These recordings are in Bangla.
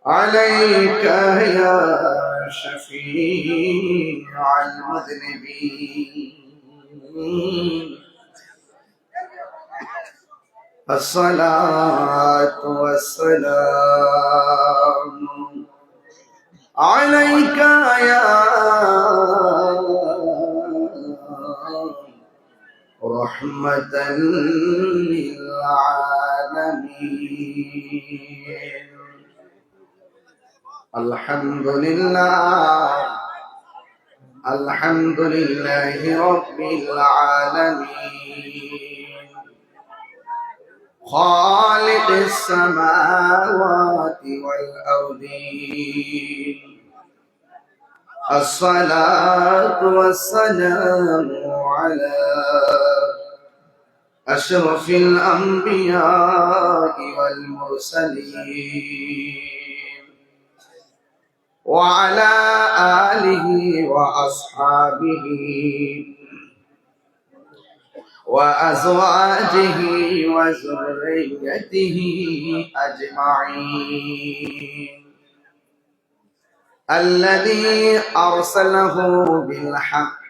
عليك يا شفيع المذنبين الصلاة والسلام عليك يا رحمة للعالمين. الحمد لله رب العالمين خالق السماوات والأرضين. الصلاة والسلام على أشرف الأنبياء والمرسلين وعلى آله وأصحابه وأزواجه وذريته أجمعين الذي أرسله بالحق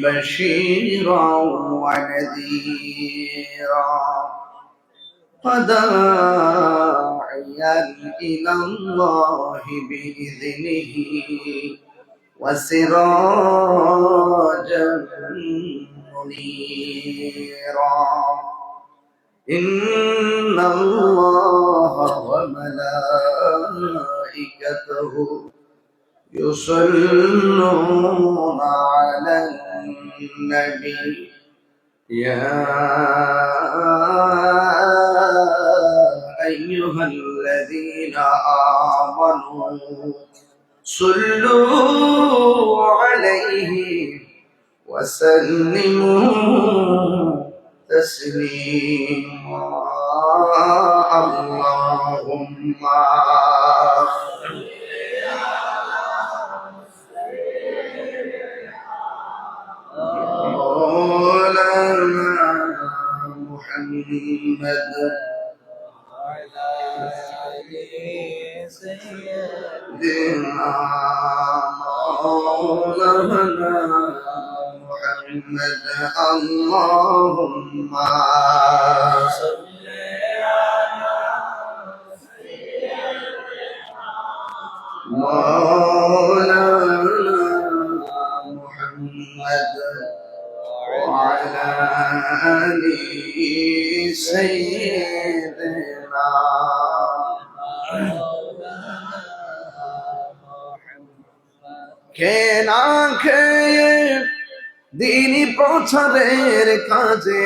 بشيرا ونذيرا وداعيا إلى الله بإذنه وسراجا منيرا. إن الله وملائكته يصلون على النبي يا أيها الذين آمنوا صلوا عليه وسلموا تسليما. اللهم محمد سيدنا مولانا محمد. اللهم صل على مولانا محمد وعلى آل سيدنا কে না খেয়ে দিনই প্রচারের কাজে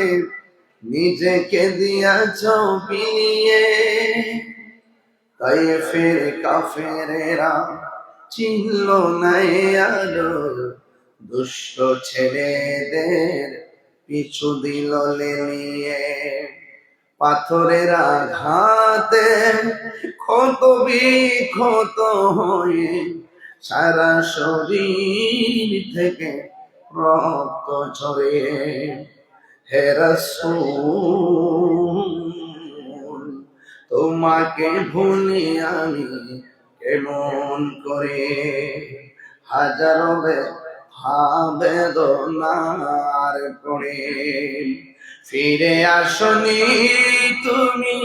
নিজেকে দিয়াছ বিলিয়ে। তায়েফের কাফেরেরা চিনল না আলো, দুষ্ট ছেলেদের পিছু দিল লেলিয়ে। পাথরের আঘাতে ক্ষত বিক্ষত হয়ে সারা শরীর থেকে রক্ত ঝরে। হে রাসূল তোমাকে ভুলি আমি কেমন করে, হাজারো বেদনার পড়ে। ফিরে আসনি তুমি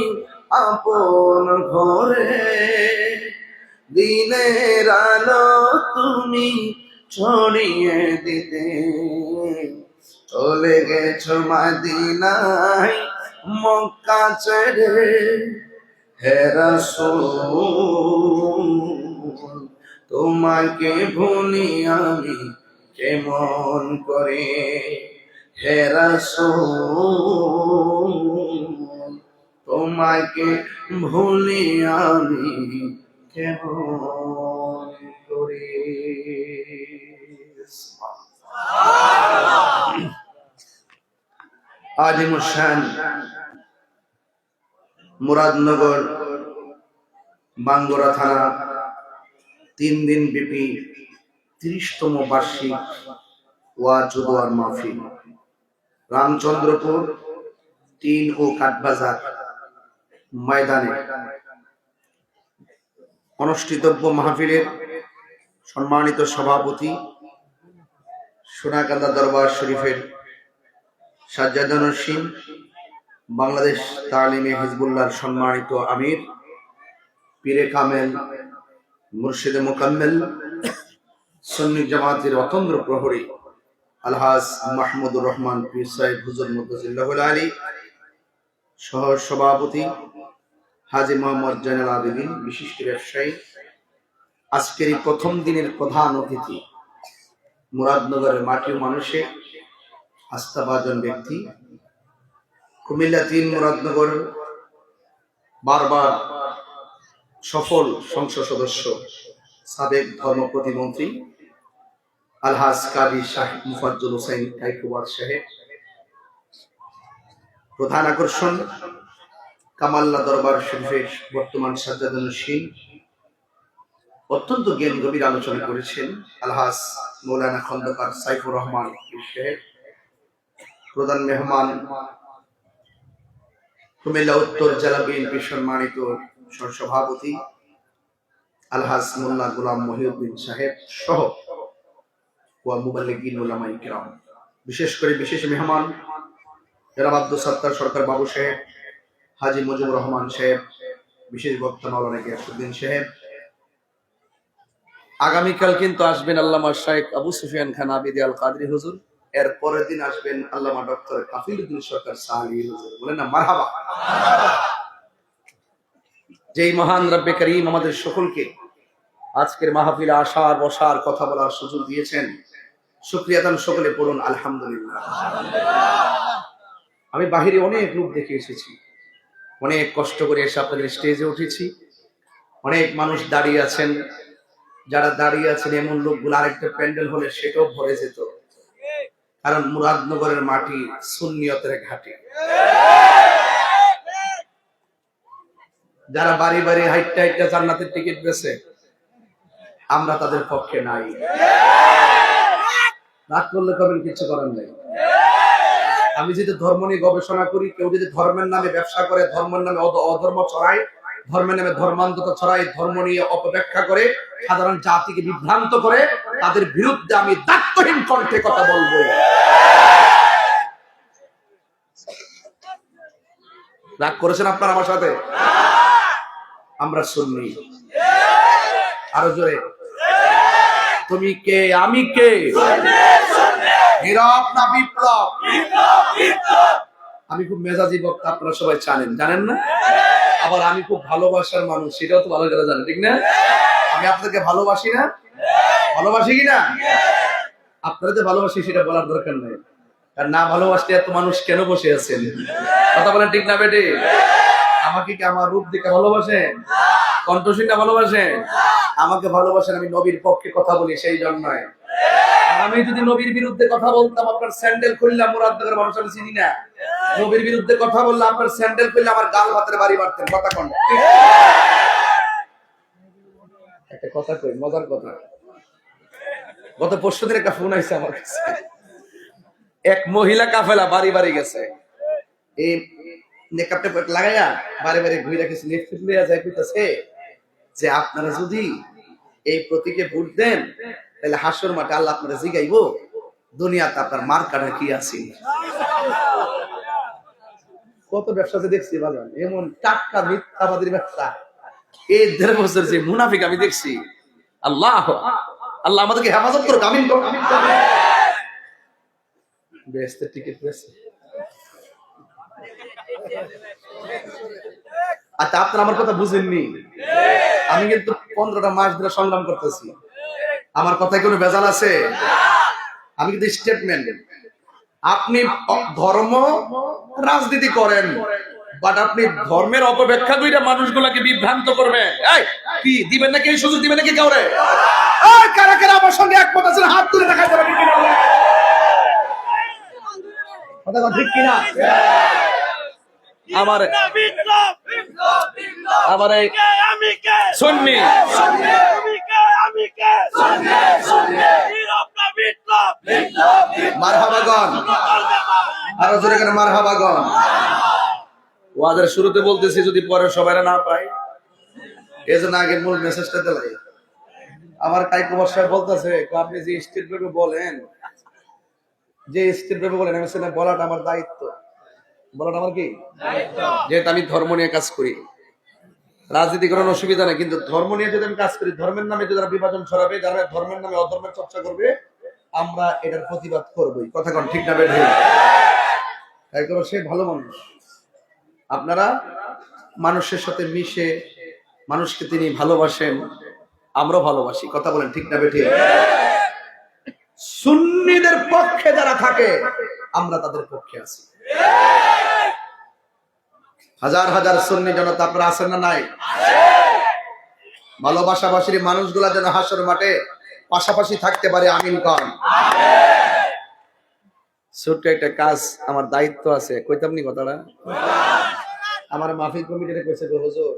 আপন ঘরে, দিনের আলো তুমি ছড়িয়ে দিতে। চলে গেছো মদিনায় মক্কা ছেড়ে। হে রাসূল তোমাকে ভুলি আমি কেমন করে। হে রাসূল তোমাকে ভুলি আমি কেমন করে। আজিমুশান মুরাদনগর বাঙ্গুরা থানা 3 দিন ব্যাপী 30তম বার্ষিক ওয়াজ ও দোয়ার মাহফিল রামচন্দ্রপুর 3 ও কাঠবাজার ময়দানে অনুষ্ঠিতব্য মাহফিলের সম্মানিত সভাপতি, সোনাকান্দা দরবার শরীফের সাজ্জাদুন নসীম, বাংলাদেশ তালিমে হিজবুল্লাহর সম্মানিত আমির, পীরে কামেল, মুর্শিদে মোকাম্মেল, সুন্নি জামাতের অতন্দ্র প্রহরী আলহাজ মাহমুদুর রহমান পীর সাহেব হুজুর মুদ্দাজিল্লাহুল আলী, সহ সভাপতি হাজী মোহাম্মদ জয়নুল আবেদিন, বিশিষ্ট ব্যবসায়ী, আজকের এই প্রথম দিনের প্রধান অতিথি, মুরাদনগরের মাটি ও মানুষের আস্থাভাজন ব্যক্তি, কুমিল্লা ৩ মুরাদনগর বারবার সফল সংসদ সদস্য, সাবেক ধর্ম প্রতিমন্ত্রী আলহাজ কাজী শাহিদ মুফাজ্জল হোসেন কাইকুবাদ সাহেব, প্রধান আকর্ষণ কামাল্লা দরবার শরীফের বর্তমান সাজ্জাদুন নসীম, অত্যন্ত জ্ঞান গভীর আলোচনা করেছেন আলহাজ মৌলানা খন্দকার সাইফুর রহমান সাহেব, প্রধান মেহমান কুমিল্লা উত্তর জেলা বিএনপির সম্মানিত সহসভাপতি আলহাজ মোল্লা গোলাম মহিউদ্দিন সাহেব সহ ওয়া মুবাল্লিগিন উলামায়ে কিরাম, বিশেষ করে বিশেষ মেহমান জনাব আব্দুল সাত্তার সরকার বাবু সাহেব, হাজী মুজিবুর রহমান সাহেব, বিশেষ বক্তা মাওলানা গিয়াসউদ্দিন সাহেব। আগামীকাল কিন্তু আসবেন আল্লামা শাইখ আবু সুফিয়ান খান আবিদি আল কাদরি হুজুর, এর পরের দিন আসবেন আল্লামা ডক্টর কাফিলউদ্দিন সরকার সাহালী হুজুর। বলেন না মারহাবা। যেই মহান রব্বে করিম আমাদের সকলকে আজকের মাহফিলে আসার বসার কথা বলার সুযোগ দিয়েছেন, শুকরিয়া দান সকলে পড়ুন আলহামদুলিল্লাহ। আমি বাহিরে অনেক লোক দেখে এসেছি, অনেক কষ্ট করে এসে আপনাদের স্টেজে উঠেছি, অনেক মানুষ দাঁড়িয়ে আছেন, যারা দাঁড়িয়ে আছেন এমন লোকগুলো আরেকটা প্যান্ডেল হলে সেটাও ভরে যেত, কারণ মুরাদনগরের মাটি সুন্নিয়তের ঘাঁটি। যারা বাড়ি বাড়ি হাইটটা হাইটটা জান্নাতের টিকিট পেয়েছে, আমরা তাদের পক্ষে নাই। রাগ করলে কবেন, কিছু করার নেই। আমি যদি ধর্ম নিয়ে গবেষণা করি, কেউ যদি ধর্মের নামে ব্যবসা করে, ধর্মের নামে অধর্ম ছড়ায়, ধর্মের নামে ধর্মান্ধতা ছড়ায়, ধর্ম নিয়ে অপব্যাখ্যা করে, সাধারণ জাতিকে বিভ্রান্ত করে, তাদের বিরুদ্ধে আমি দায়িত্বহীন কণ্ঠে কথা বলবো। রাগ করেছেন আপনারা আমার সাথে? আমরা সুন্নি। আরো জোরে, তুমি কে আমি কে? নীরব না বিপ্লব? আমি খুব মেজাজি বক্তা, আপনারা সবাই জানেন না? আবার আমি খুব ভালোবাসার মানুষ, সেটাও তো ভালো করে জানেন, ঠিক না? আমি আপনাদেরকে ভালোবাসি না? ভালোবাসি কিনা? আপনারা যে ভালোবাসি সেটা বলার দরকার নেই, কারণ না ভালোবাসলে এত মানুষ কেন বসে আছেন? কথা বলেন ঠিক না বেটে? আমাকে কি আমার রূপ দেখে ভালোবাসেন? কণ্ঠ শুনে ভালোবাসেন? আমাকে ভালোবাসেন, আমি নবীর পক্ষে কথা বলি সেই জন্যই। আমি যদি নবীর বিরুদ্ধে কথা বলতাম, আপনার স্যান্ডেল খুললাম, মুরাদনগরের মানুষ আমি চিনি না, নবীর বিরুদ্ধে কথা বললাম, আপনার স্যান্ডেল খুললে আমার গাল ভাতের বাড়ি মারতেন। কথা কোন? একটা কথা কই, মজার কথা। গত পরশুদিন একটা ফোন আইছে আমার কাছে, এক মহিলা কাফেলা বাড়ি বাড়ি গেছে, এই নেকআপটা লাগাইয়া বাড়ি বাড়ি ঘুরে রেখেছে, লিফট লইয়া যায়, কইতাছে যে আপনারা যদি এই প্রতীকে ভোট দেন, তাহলে হাসর মাঠে আল্লাহ আপনারা জিগাইবো দুনিয়াতে আপনার মার্কাটা কি আছে। কত ব্যবসাতে দেখছি ভালো, এমন টাটকা মিথ্যাবাদীর ব্যবসা। এই 1.5 বছর যে মুনাফিক আমি দেখছি, আল্লাহ আল্লাহ আমাদেরকে হেফাজত করুক, আমিন। বেহেশতের টিকিট পেয়েছে। আচ্ছা, আপনারা আমার কথা বুঝেননি। আমি কিন্তু 15টা মাস ধরে সংগ্রাম করতেছি, আমার কথায় কোনো ভেজাল আছে? আমি কিন্তু স্টেটমেন্ট। আপনি ধর্ম রাজনীতি করেন, বাট আপনি ধর্মের অপব্যাখ্যা করে মানুষগুলোকে বিভ্রান্ত করবেন। এই কি দিবেন নাকি, এই সুযোগ দিবেন নাকি কাউরে? এই কারা কারা আমার সঙ্গে একমত আছেন হাত তুলে দেখাতে পারবেন কিনা? কথা কথা ঠিক কিনা? আমার আমার এই সুন্নি মারহাবাগন, আরো জোরে করে মারহাবাগন। ওয়াজের শুরুতে বলতেছি যদি পরে সবাই না পাই, এই জন্য আগে মূল মেসেজটা দিলাই। আমার কাইকুমার সাহেব বলতেছে আপনি যে স্টেট ব্যাপে বলেন, যে স্টেট ব্যাপে বলেন, আমি সেটা বলাটা আমার দায়িত্ব। বলাটা আমার কি দায়িত্ব, যেহেতু আমি ধর্ম নিয়ে কাজ করি। রাজনীতি করার অসুবিধা নেই, কিন্তু ধর্ম নিয়ে যদি আমি কাজ করি, ধর্মের নামে যদি যারা বিভাজন ছড়াবে, যারা ধর্মের নামে অধর্মের চর্চা করবে, আমরা এটার প্রতিবাদ করবই। কথা কোন ঠিক না বেঠে? কাইকুমার সে ভালো মানুষ। আপনারা মানুষের সাথে মিশে মানুষকে তিনি ভালোবাসেন, আমরাও ভালোবাসি। কথা বলেন ঠিক না বেঠে? সুন্নিদের পক্ষে যারা থাকে আমরা তাদের পক্ষে আছি। হাজার হাজার সুন্নি জনতা আপনারা আছেন না নাই? ভালোবাসাবাসীর মানুষগুলা যেন হাসর মাঠে পাশাপাশি থাকতে পারে। আমিন কন। ছোট্ট একটা কাজ, আমার দায়িত্ব আছে, কইতাম নি কথাটা। আমার মাহফিল কমিটিতে কইছে হুজুর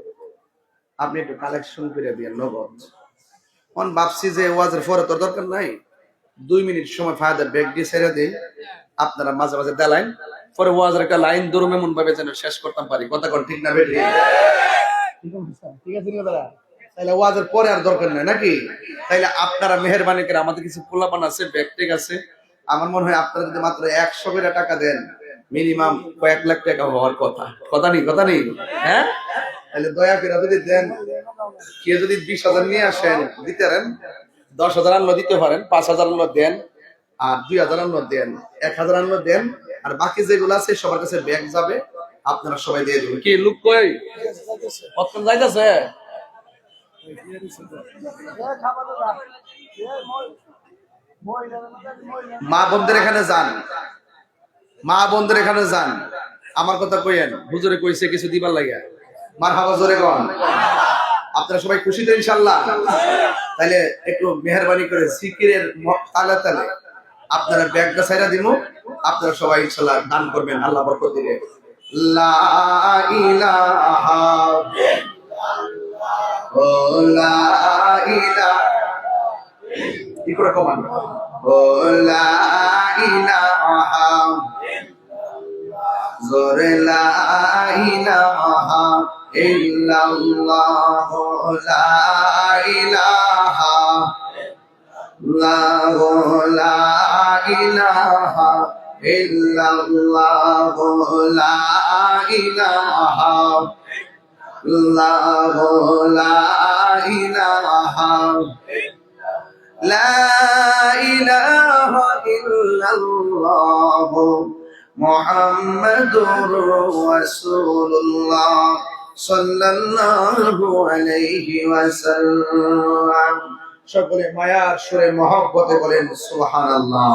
আপনি একটু কালেকশন করে দিয়েন নগদ। অন ভাবছি যে ওয়াজের পরে তোর দরকার নাই, 2 মিনিট সময় ফায়দা ব্যাগ দিয়ে ছেড়ে দিই, আপনারা মাঝে মাঝে দেলাইন, পরে ওয়াজের একটা লাইন দরুম এমন ভাবে যেন শেষ করতাম পারি। কথা কোন ঠিক না বেঠি? ঠিক আছে দাদা, তাইলে ওয়াজের পরে আর দরকার নাই নাকি? তাইলে আপনারা মেহেরবানি করে, আমাদের কিছু পোলাপান আছে, ব্যাগ টেক আছে, আমার মনে হয় আপনারা যদি মাত্র 100 করে টাকা দেন, মিনিমাম কয়েক লাখ টাকা হওয়ার কথা। কথা নেই? হ্যাঁ, তাহলে দয়া করে যদি দেন, কেউ যদি 20,000 নিয়ে আসেন দিতে পারেন, 10,000 আনলো দিতে পারেন, 5,000 আনলো দেন, আর 2,000 আনলো দেন, 1,000 আনলো দেন, আর বাকি যেগুলো আছে সবার কাছে ব্যাগ যাবে, আপনারা সবাই দিয়ে দেবেন। কি লোক কই কতক্ষণ যাইতেছে? মা বোনদের এখানে যান, মা বোনদের এখানে যান, আমার কথা কইেন, হুজুরে কইছে কিছু দিবার লাগিয়া। মারহাবা জোরে কোন। আপনারা সবাই খুশি তো ইনশাআল্লাহ? তাইলে একটু মেহেরবানি করে জিকিরের তালে তালে আপনারা ব্যাগটা ছাইরা দিমু, আপনারা সবাই ইনশাআল্লাহ দান করবেন, আল্লাহ বরকত দিবে। লা ইলাহা ইল্লাল্লাহ, ও লা ইলাহা, কি করে কমান, ও লা ইলাহা জোরে লা ইলাহা ইল্লাল্লাহ, লা ইলাহা ইল্লাল্লাহ, লা ইলাহা ইল্লাল্লাহ, লা ইলাহা ইল্লাল্লাহ, লা ইলাহা লা ইলাহা ইল্লাল্লাহ মুহাম্মাদুর রাসূলুল্লাহ সাল্লাল্লাহু আলাইহি ওয়াসাল্লাম। সকলে মায়ার সুরে মহব্বতে বলেন সুবহানাল্লাহ।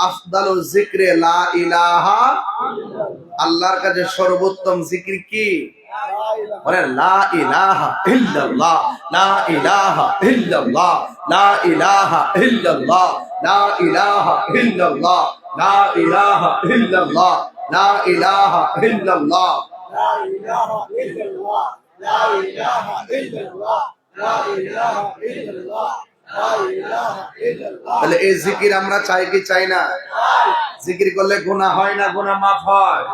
আফদালুল যিকরে লা ইলাহা, আল্লাহর কাছে সর্বোত্তম জিকির কি? বলেন লা ইলাহা ইল্লাল্লাহ, লা ইলাহা ইল্লাল্লাহ, লা ইলাহা ইল্লাল্লাহ, লা ইলাহা ইল্লাল্লাহ, লা ইলাহা ইল্লাল্লাহ, লা ইলাহা ইল্লাল্লাহ, লা ইলাহা ইল্লাল্লাহ, লা ইলাহা ইল্লাল্লাহ, লা ইলাহা ইল্লাল্লাহ, লা ইলাহা ইল্লাল্লাহ। তাহলে এই জিকির আমরা চাই কি চাই না? জিকির করলে গুনাহ হয় না গুনাহ মাফ হয়?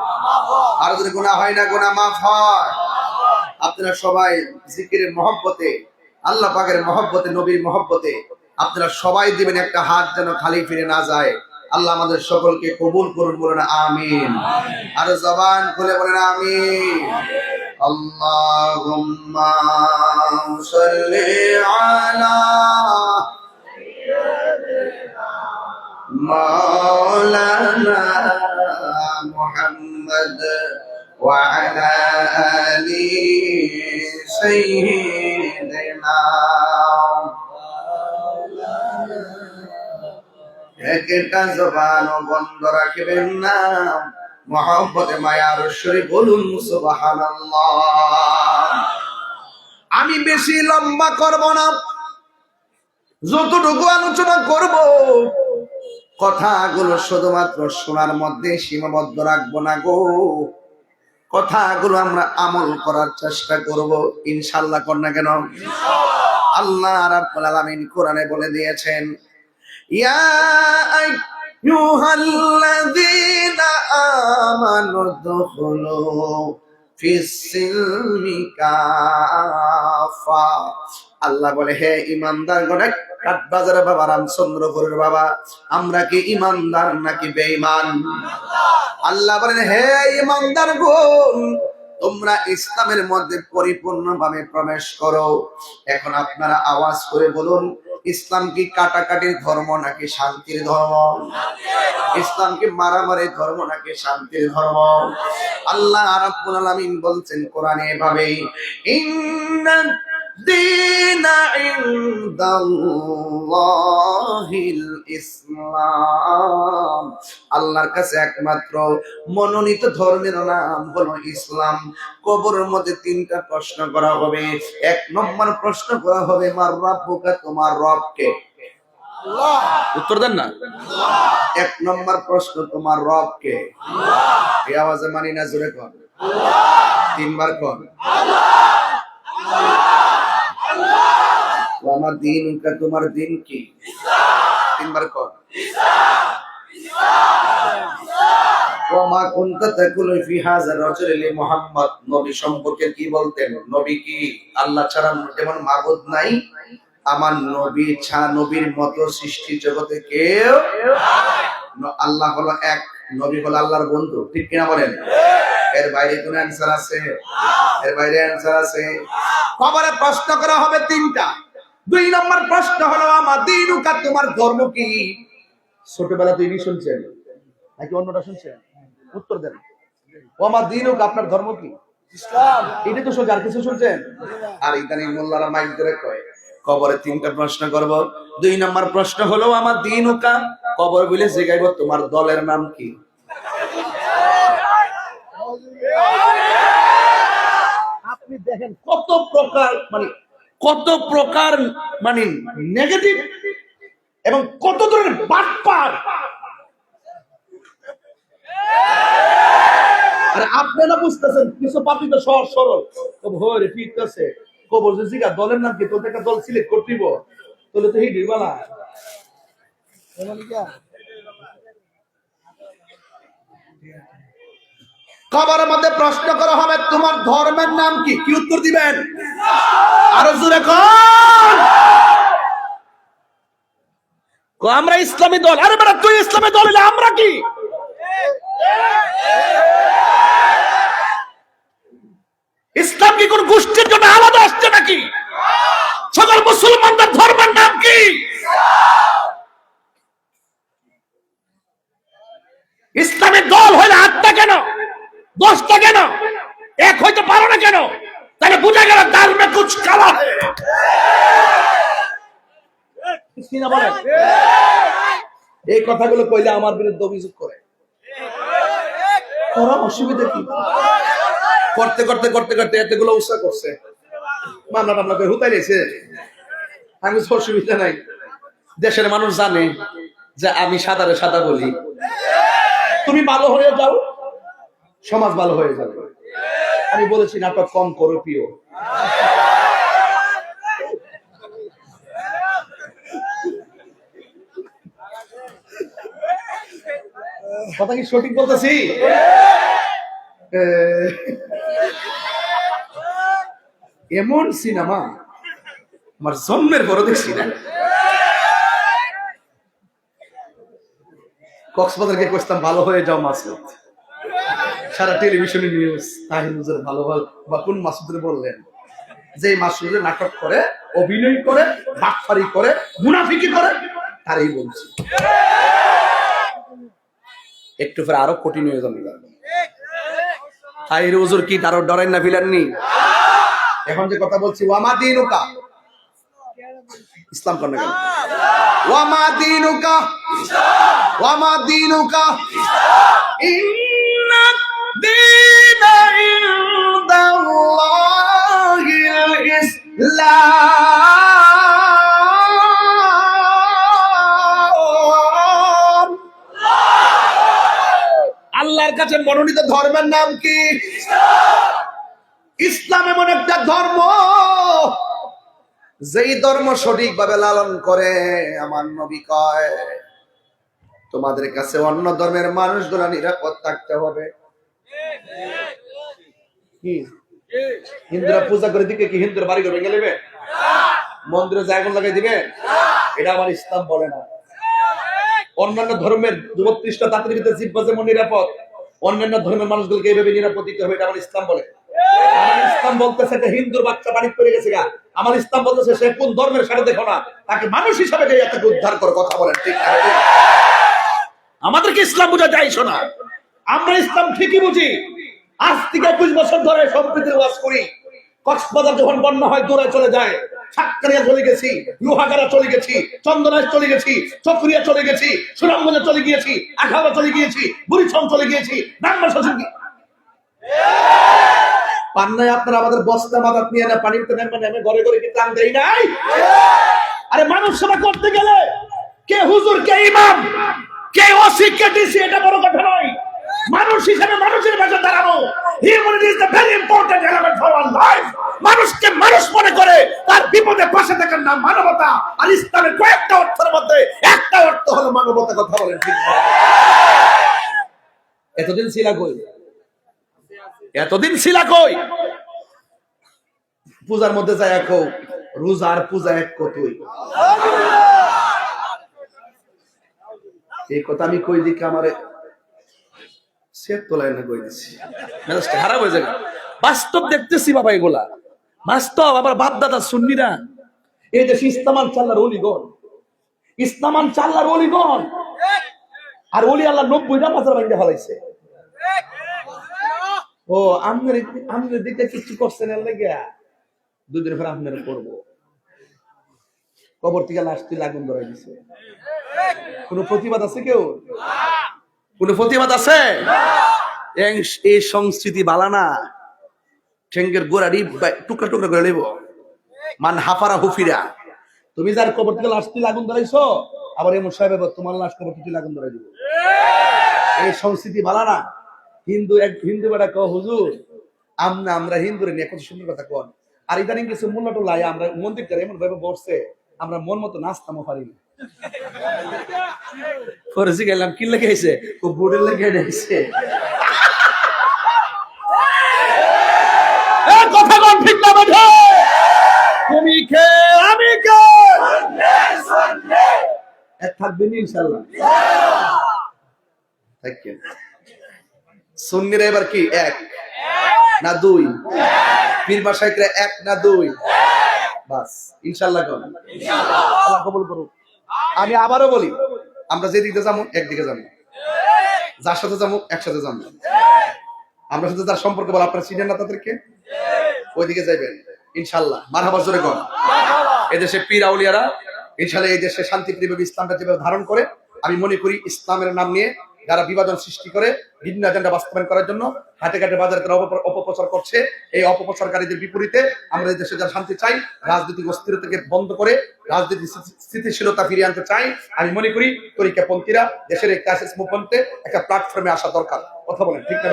আর যদি গুনাহ হয় না গুনাহ মাফ হয়? আপনারা সবাই জিকিরের মহব্বতে, আল্লাহ পাকের মহব্বতে, নবীর মহব্বতে আপনারা সবাই দিবেন একটা হাত, যেন খালি ফিরে না যায়। আল্লাহ আমাদের সকলকে কবুল করুন, বলেন আমিন। আর জবান খুলে বলেন আমিন। আল্লাহুম্মা সাল্লি আলা মাওলানা মুহাম্মদ ওয়া আলা আলি সাইয়্যিদিনা। একটা জবান বন্ধ রাখবেন না, মহব্বতে মায়ার শরীফ বলুন সুবহানাল্লাহ। আমি বেশি লম্বা করব না, যতটুকু আলোচনা করব কথাগুলো শুধুমাত্র শোনার মধ্যে সীমাবদ্ধ রাখবো না গো। কথাগুলো আমরা আমল করার চেষ্টা করব ইনশাআল্লাহ। কর না কেন? আল্লাহ রাব্বুল আলামিন কোরআনে বলে দিয়েছেন, ইয়া ইউহাল্লাযীনা আমানু দুখুলু ফিস-সিলমি কাফা। আল্লাহ বলে, হে ঈমানদারগণ, কাঠ বাজারে বাবা রামচন্দ্রপুরের বাবা, আমরা কি ঈমানদার নাকি বেঈমান? আল্লাহ বলেন, হে ঈমানদারগণ, তোমরা ইসলামের মধ্যে পরিপূর্ণভাবে প্রবেশ করো। এখন আপনারা আওয়াজ করে বলুন, ইসলাম কি কাটাকাটির ধর্ম নাকি শান্তির ধর্ম? ইসলাম কি মারামারির ধর্ম নাকি শান্তির ধর্ম? আল্লাহ রাব্বুল আলামিন বলছেন কোরআনে এভাবে, ইন্না দীনা ইনদাল্লাহিল ইসলাম। আল্লাহর কাছে একমাত্র মনোনীত ধর্মের নাম হলো ইসলাম। কবরের মধ্যে তিনটা প্রশ্ন করা হবে। এক নম্বর প্রশ্ন করা হবে, মার রাব্বুকা, তোমার রব কে? আল্লাহ। উত্তর দেন না। এক নম্বর প্রশ্ন, তোমার রব কে? এই আওয়াজে মানি না, জোরে কর। তিনবার কর। আমার দিন, তোমার দিন কি? তিনবার কর। ওমা কুনতা তাকুলু ফি হাযা রাজুলি মুহাম্মদ, নবী সম্পর্কে কি বলতেন? নবী কি আল্লাহ ছাড়া যেমন মাবুদ নাই, আমার নবী ছাড়া নবীর মতো সৃষ্টি জগতে কেউ, আল্লাহ হলো এক, নবী হলো আল্লাহর বন্ধু। ঠিক কিনা বলেন? এর বাইরে কোন অ্যানসার আছে? এর বাইরে অ্যানসার আছে? কবরে প্রশ্ন করা হবে তিনটা। দুই নম্বর প্রশ্ন হলো, আমার দীনুকা, তোমার ধর্ম কি? ছোটবেলা তো ইনি শুনছেন নাকি অন্যটা শুনছেন? উত্তর দেন। আমার দীনুকা, আপনার ধর্ম কি? ইসলাম। এটা তো শুনছেন, আর কিছু শুনছেন? আর ইদানিং মোল্লারা মাইক ধরে কয় কবরে তিনটা প্রশ্ন করব। দুই নম্বর প্রশ্ন হলো, আমার দীনুকা, কবর বলে জিজ্ঞাসা, তোমার দলের নাম কি? আপনি দেখেন কত প্রকার মানে নেগেটিভ এবং কত ধরনের বাটপার। আর আপনারা বুঝতেছেন কিছু পাপি তো সহজ সরল ভরে ফিরতেছে। কবর যে জিগা দলের নাম কি, তোর একটা দল সিলেক্ট করতিব, তাহলে তো হিডির বালা। কবরের মধ্যে প্রশ্ন করা হবে, তোমার ধর্মের নাম কি? কি উত্তর দিবেন? আরো জোরে কোন? আমরা ইসলামী দল। আরে বেটা, তুই ইসলামী দল হলে আমরা কি? ইসলাম কি কোন গোষ্ঠীর জন্য আলাদা আসছে নাকি? সকল মুসলমানদের ধর্মের নাম কি? ইসলামী দল হইলে 8টা কেন, 10টা কেন, এক হইতে পারো না কেন? তাহলে বুঝা গেল দাল মে কুছ কালা है। এই কথাগুলো কইলে আমার বিরুদ্ধে অভিযোগ করে। অসুবিধা কি? করতে করতে করতে করতে এতগুলো উৎসাহ করছে, মামলা টামলা করে হুতাই নিয়েছে। আমি অসুবিধা নাই। দেশের মানুষ জানে যে আমি সাদারে সাদা বলি। তুমি ভালো হয়ে যাও, সমাজ ভালো হয়ে যাবে। আমি বলেছি নাটক কম করো প্রিয়। কথা কি সঠিক বলতেছি? এমন সিনেমা আমার জন্মের পরে দেখছি না। কক্সবাজারকে কইতাম ভালো হয়ে যাও মাসুদ, সারা টেলিভিশনে নিউজ তাহির হুজুর ভালো বা কোন মাসুদের বললেন যে মাসুদের নাটক করে, অভিনয় করে, বাটপারি করে, মুনাফিকি করে, তারই বলছি। একটু পরে আরো কঠিন হয়ে যাবে। তাহির হুজুর কি তারও ডরেন না, ফিলাননি? এখন যে কথা বলছি, ওয়ামা দীনুকা, ইসলাম কেন গেল? ওয়ামা দীনুকা, ওয়ামা দীনুকা, ইন্না দীনা ইনদাল্লাহিল ইসলাম। আল্লাহর কাছে মনোনীত ধর্মের নাম কি? ইসলাম এমন একটা ধর্ম, যেই ধর্ম সঠিকভাবে লালন করে, আমার নবী কয় তোমাদের কাছে অন্য ধর্মের মানুষগুলো নিরাপদ থাকতে হবে। কি হিন্দুরা পূজা করে দিকে কি হিন্দুর বাড়ি করে ভেঙে নেবে, মন্দিরে জায়গা লাগাই দিবে? এটা আমার ইসলাম বলে না। অন্যান্য ধর্মের 32টা তাঁতের ভিতরে জিব্বা যেমন নিরাপদ, অন্যান্য ধর্মের মানুষগুলোকে এইভাবে নিরাপদ দিতে হবে, এটা আমার ইসলাম বলে। আমার ইসলাম বলতেছে যে হিন্দুর বাচ্চা বাড়ি করে গেছে গা, আমার ইসলাম বলতেছে সে কোন ধর্মের সাথে দেখো না, তাকে মানুষ হিসাবে তাকে উদ্ধার করে। কথা বলেন ঠিক না? আমাদেরকে ইসলাম বোঝা যায় শোনা, আমরা ইসলাম ঠিকই বুঝি। আজ থেকে 21 বছর ধরে সম্প্রীতির ওয়াজ করি। কক্সবাজার যখন বন্যা হয় দূরে চলে যায়, সাতকারিয়া চলে গেছি, লোহাগাড়া চলে গেছি, চন্দনাইশ চলে গেছি, চকরিয়া চলে গেছি, সুনামগঞ্জে চলে গিয়েছি, আখাউড়া চলে গিয়েছি, বুড়িছং চলে গিয়েছি, নাঙ্গলশাসন পান্নায় আপনারা আমাদের বস্তা মাদাত নিয়ে না পানিতে নেমে ঘরে ঘরে কি ত্রাণ দেই নাই? আরে মানুষ সেবা করতে গেলে কে হুজুর, কে ইমাম, কে ওসি, কে ডিসি, এটা বড় কথা নয়। মানুষ হিসেবে মানুষের পাশে দাঁড়ানো, humanity is the very important element for our life. মানুষকে মানুষ মনে করে তার বিপদে পাশে থাকার নাম মানবতা। আর ইসলামের কয়েকটা অর্থের মধ্যে একটা অর্থ হলো মানবতা। কথা বলেন ঠিক না? এতদিন ছিলা কই? এতদিন ছিলা কই? পূজার মধ্যে যায় এক রোজার পূজা এক কতই। এই কথা আমি কই দিকে আমারে সেট তোলায় না কই দিছি, মেজাজটা খারাপ হয়ে যাবে। বাস্তব দেখতেছি বাবা, এগুলা বাস্তব। আবার বাপ দাদা সুন্নিরা এই দেশে ইসলামান চাল্লার অলিগণ, ইসলামান চাল্লার অলিগণ, আর অলি আল্লাহ 90টা মাজার ভাঙতে ফেলাইছে। ও আমনের দিকে কিছু করছেন এর লাগে দুদিন পরে আপনারা করবো। কবর থেকে লাশ তুলে আগুন ধরাই দিছে। কোন প্রতিবাদ আছে? কেউ কোন প্রতিবাদ আছে? এই সংস্কৃতি বালানা ঠেঙ্গের গোড়ারি টুকরা টুকরা করে নেব। মান হাফারা হুফিরা, তুমি যার কবর থেকে লাশ তুলে আগুন ধরাইছো, আবার এমন সাহেব তোমার লাশ কবর থেকে আগুন ধরাই দিব। এই সংস্কৃতি বালানা। হিন্দু বেটা কহ হুজুর আমরা হিন্দুরে নিয়ে কত সুন্দর কথা কন, আর ইদানিং কিছু মোল্লা টোল্লা আমরা মন্দিরটা এমন ভাবে বসছে আমরা মন মতো নাচতামও পারি না। ফরজি গেলাম কি লেগে আইছে, ও বোর্ডের লেগে আইছে। কথা কোন ঠিক না বেঠে? তুমি কে আমি কে এক থাকবেন ইনশাআল্লাহ। থাকেন সুন্নিরা এবার কি এক না দুই? পীর মাশায়েখরা এক না দুই? বাস ইনশাআল্লাহ কোন ইনশাআল্লাহ আল্লাহ কবুল করুন। আমি আবারো বলি, আমরা যেদিকে যাবো একদিকে যাবো, যার সাথে যাবো একসাথে যাবো। আমরা সাথে যার সম্পর্ক বল আপনারা চিনেন না তাদেরকে, ওইদিকে যাবেন ইনশাআল্লাহ। মারহাবা জোরে কোন। এদেশে পীর আউলিয়ারা ইনশাআল্লাহ এই দেশে শান্তিপ্রিয় ইসলামটা যেভাবে ধারণ করে, আমি মনে করি ইসলামের নাম নিয়ে যারা বিভাজন সৃষ্টি করে ভিন্ন এজেন্ডা বাস্তবায়ন করার জন্য হাটে ঘাটে বাজারে তারা অপপ্রচার করছে, এই অপপ্রচারকারীদের বিপরীতে আমরা এই দেশে যারা শান্তি চাই, রাজনৈতিক অস্থিরতাকে বন্ধ করে রাজনৈতিক স্থিতিশীলতা ফিরিয়ে আনতে চাই, আমি মনে করি তরিকাপন্থীরা দেশের এই ক্রাইসিস মুভমেন্টে একটা প্ল্যাটফর্মে আসা দরকার। কথা বলেন ঠিক না?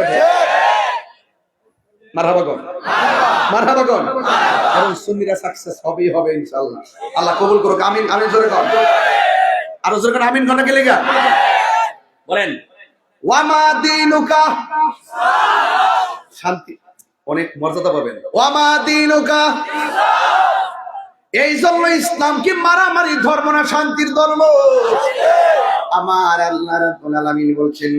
মারহাবাগন মারহাবাগন। এবং সুন্নিরা সাকসেস হবেই হবে ইনশাআল্লাহ। আল্লাহ কবুল করুক। আমিন আমিন জোরে কর, আরো জোরে কর আমিন। কোনটা গেলে গা বলেন ওয়ামা দিনুকা, শান্তি অনেক মর্যাদা পাবেন। ওয়ামা দিনুকা, এই জন্য ইসলাম কি মারামারি ধর্ম না শান্তির ধর্ম? আমার আল্লাহ রাব্বুল আলামিন বলছেন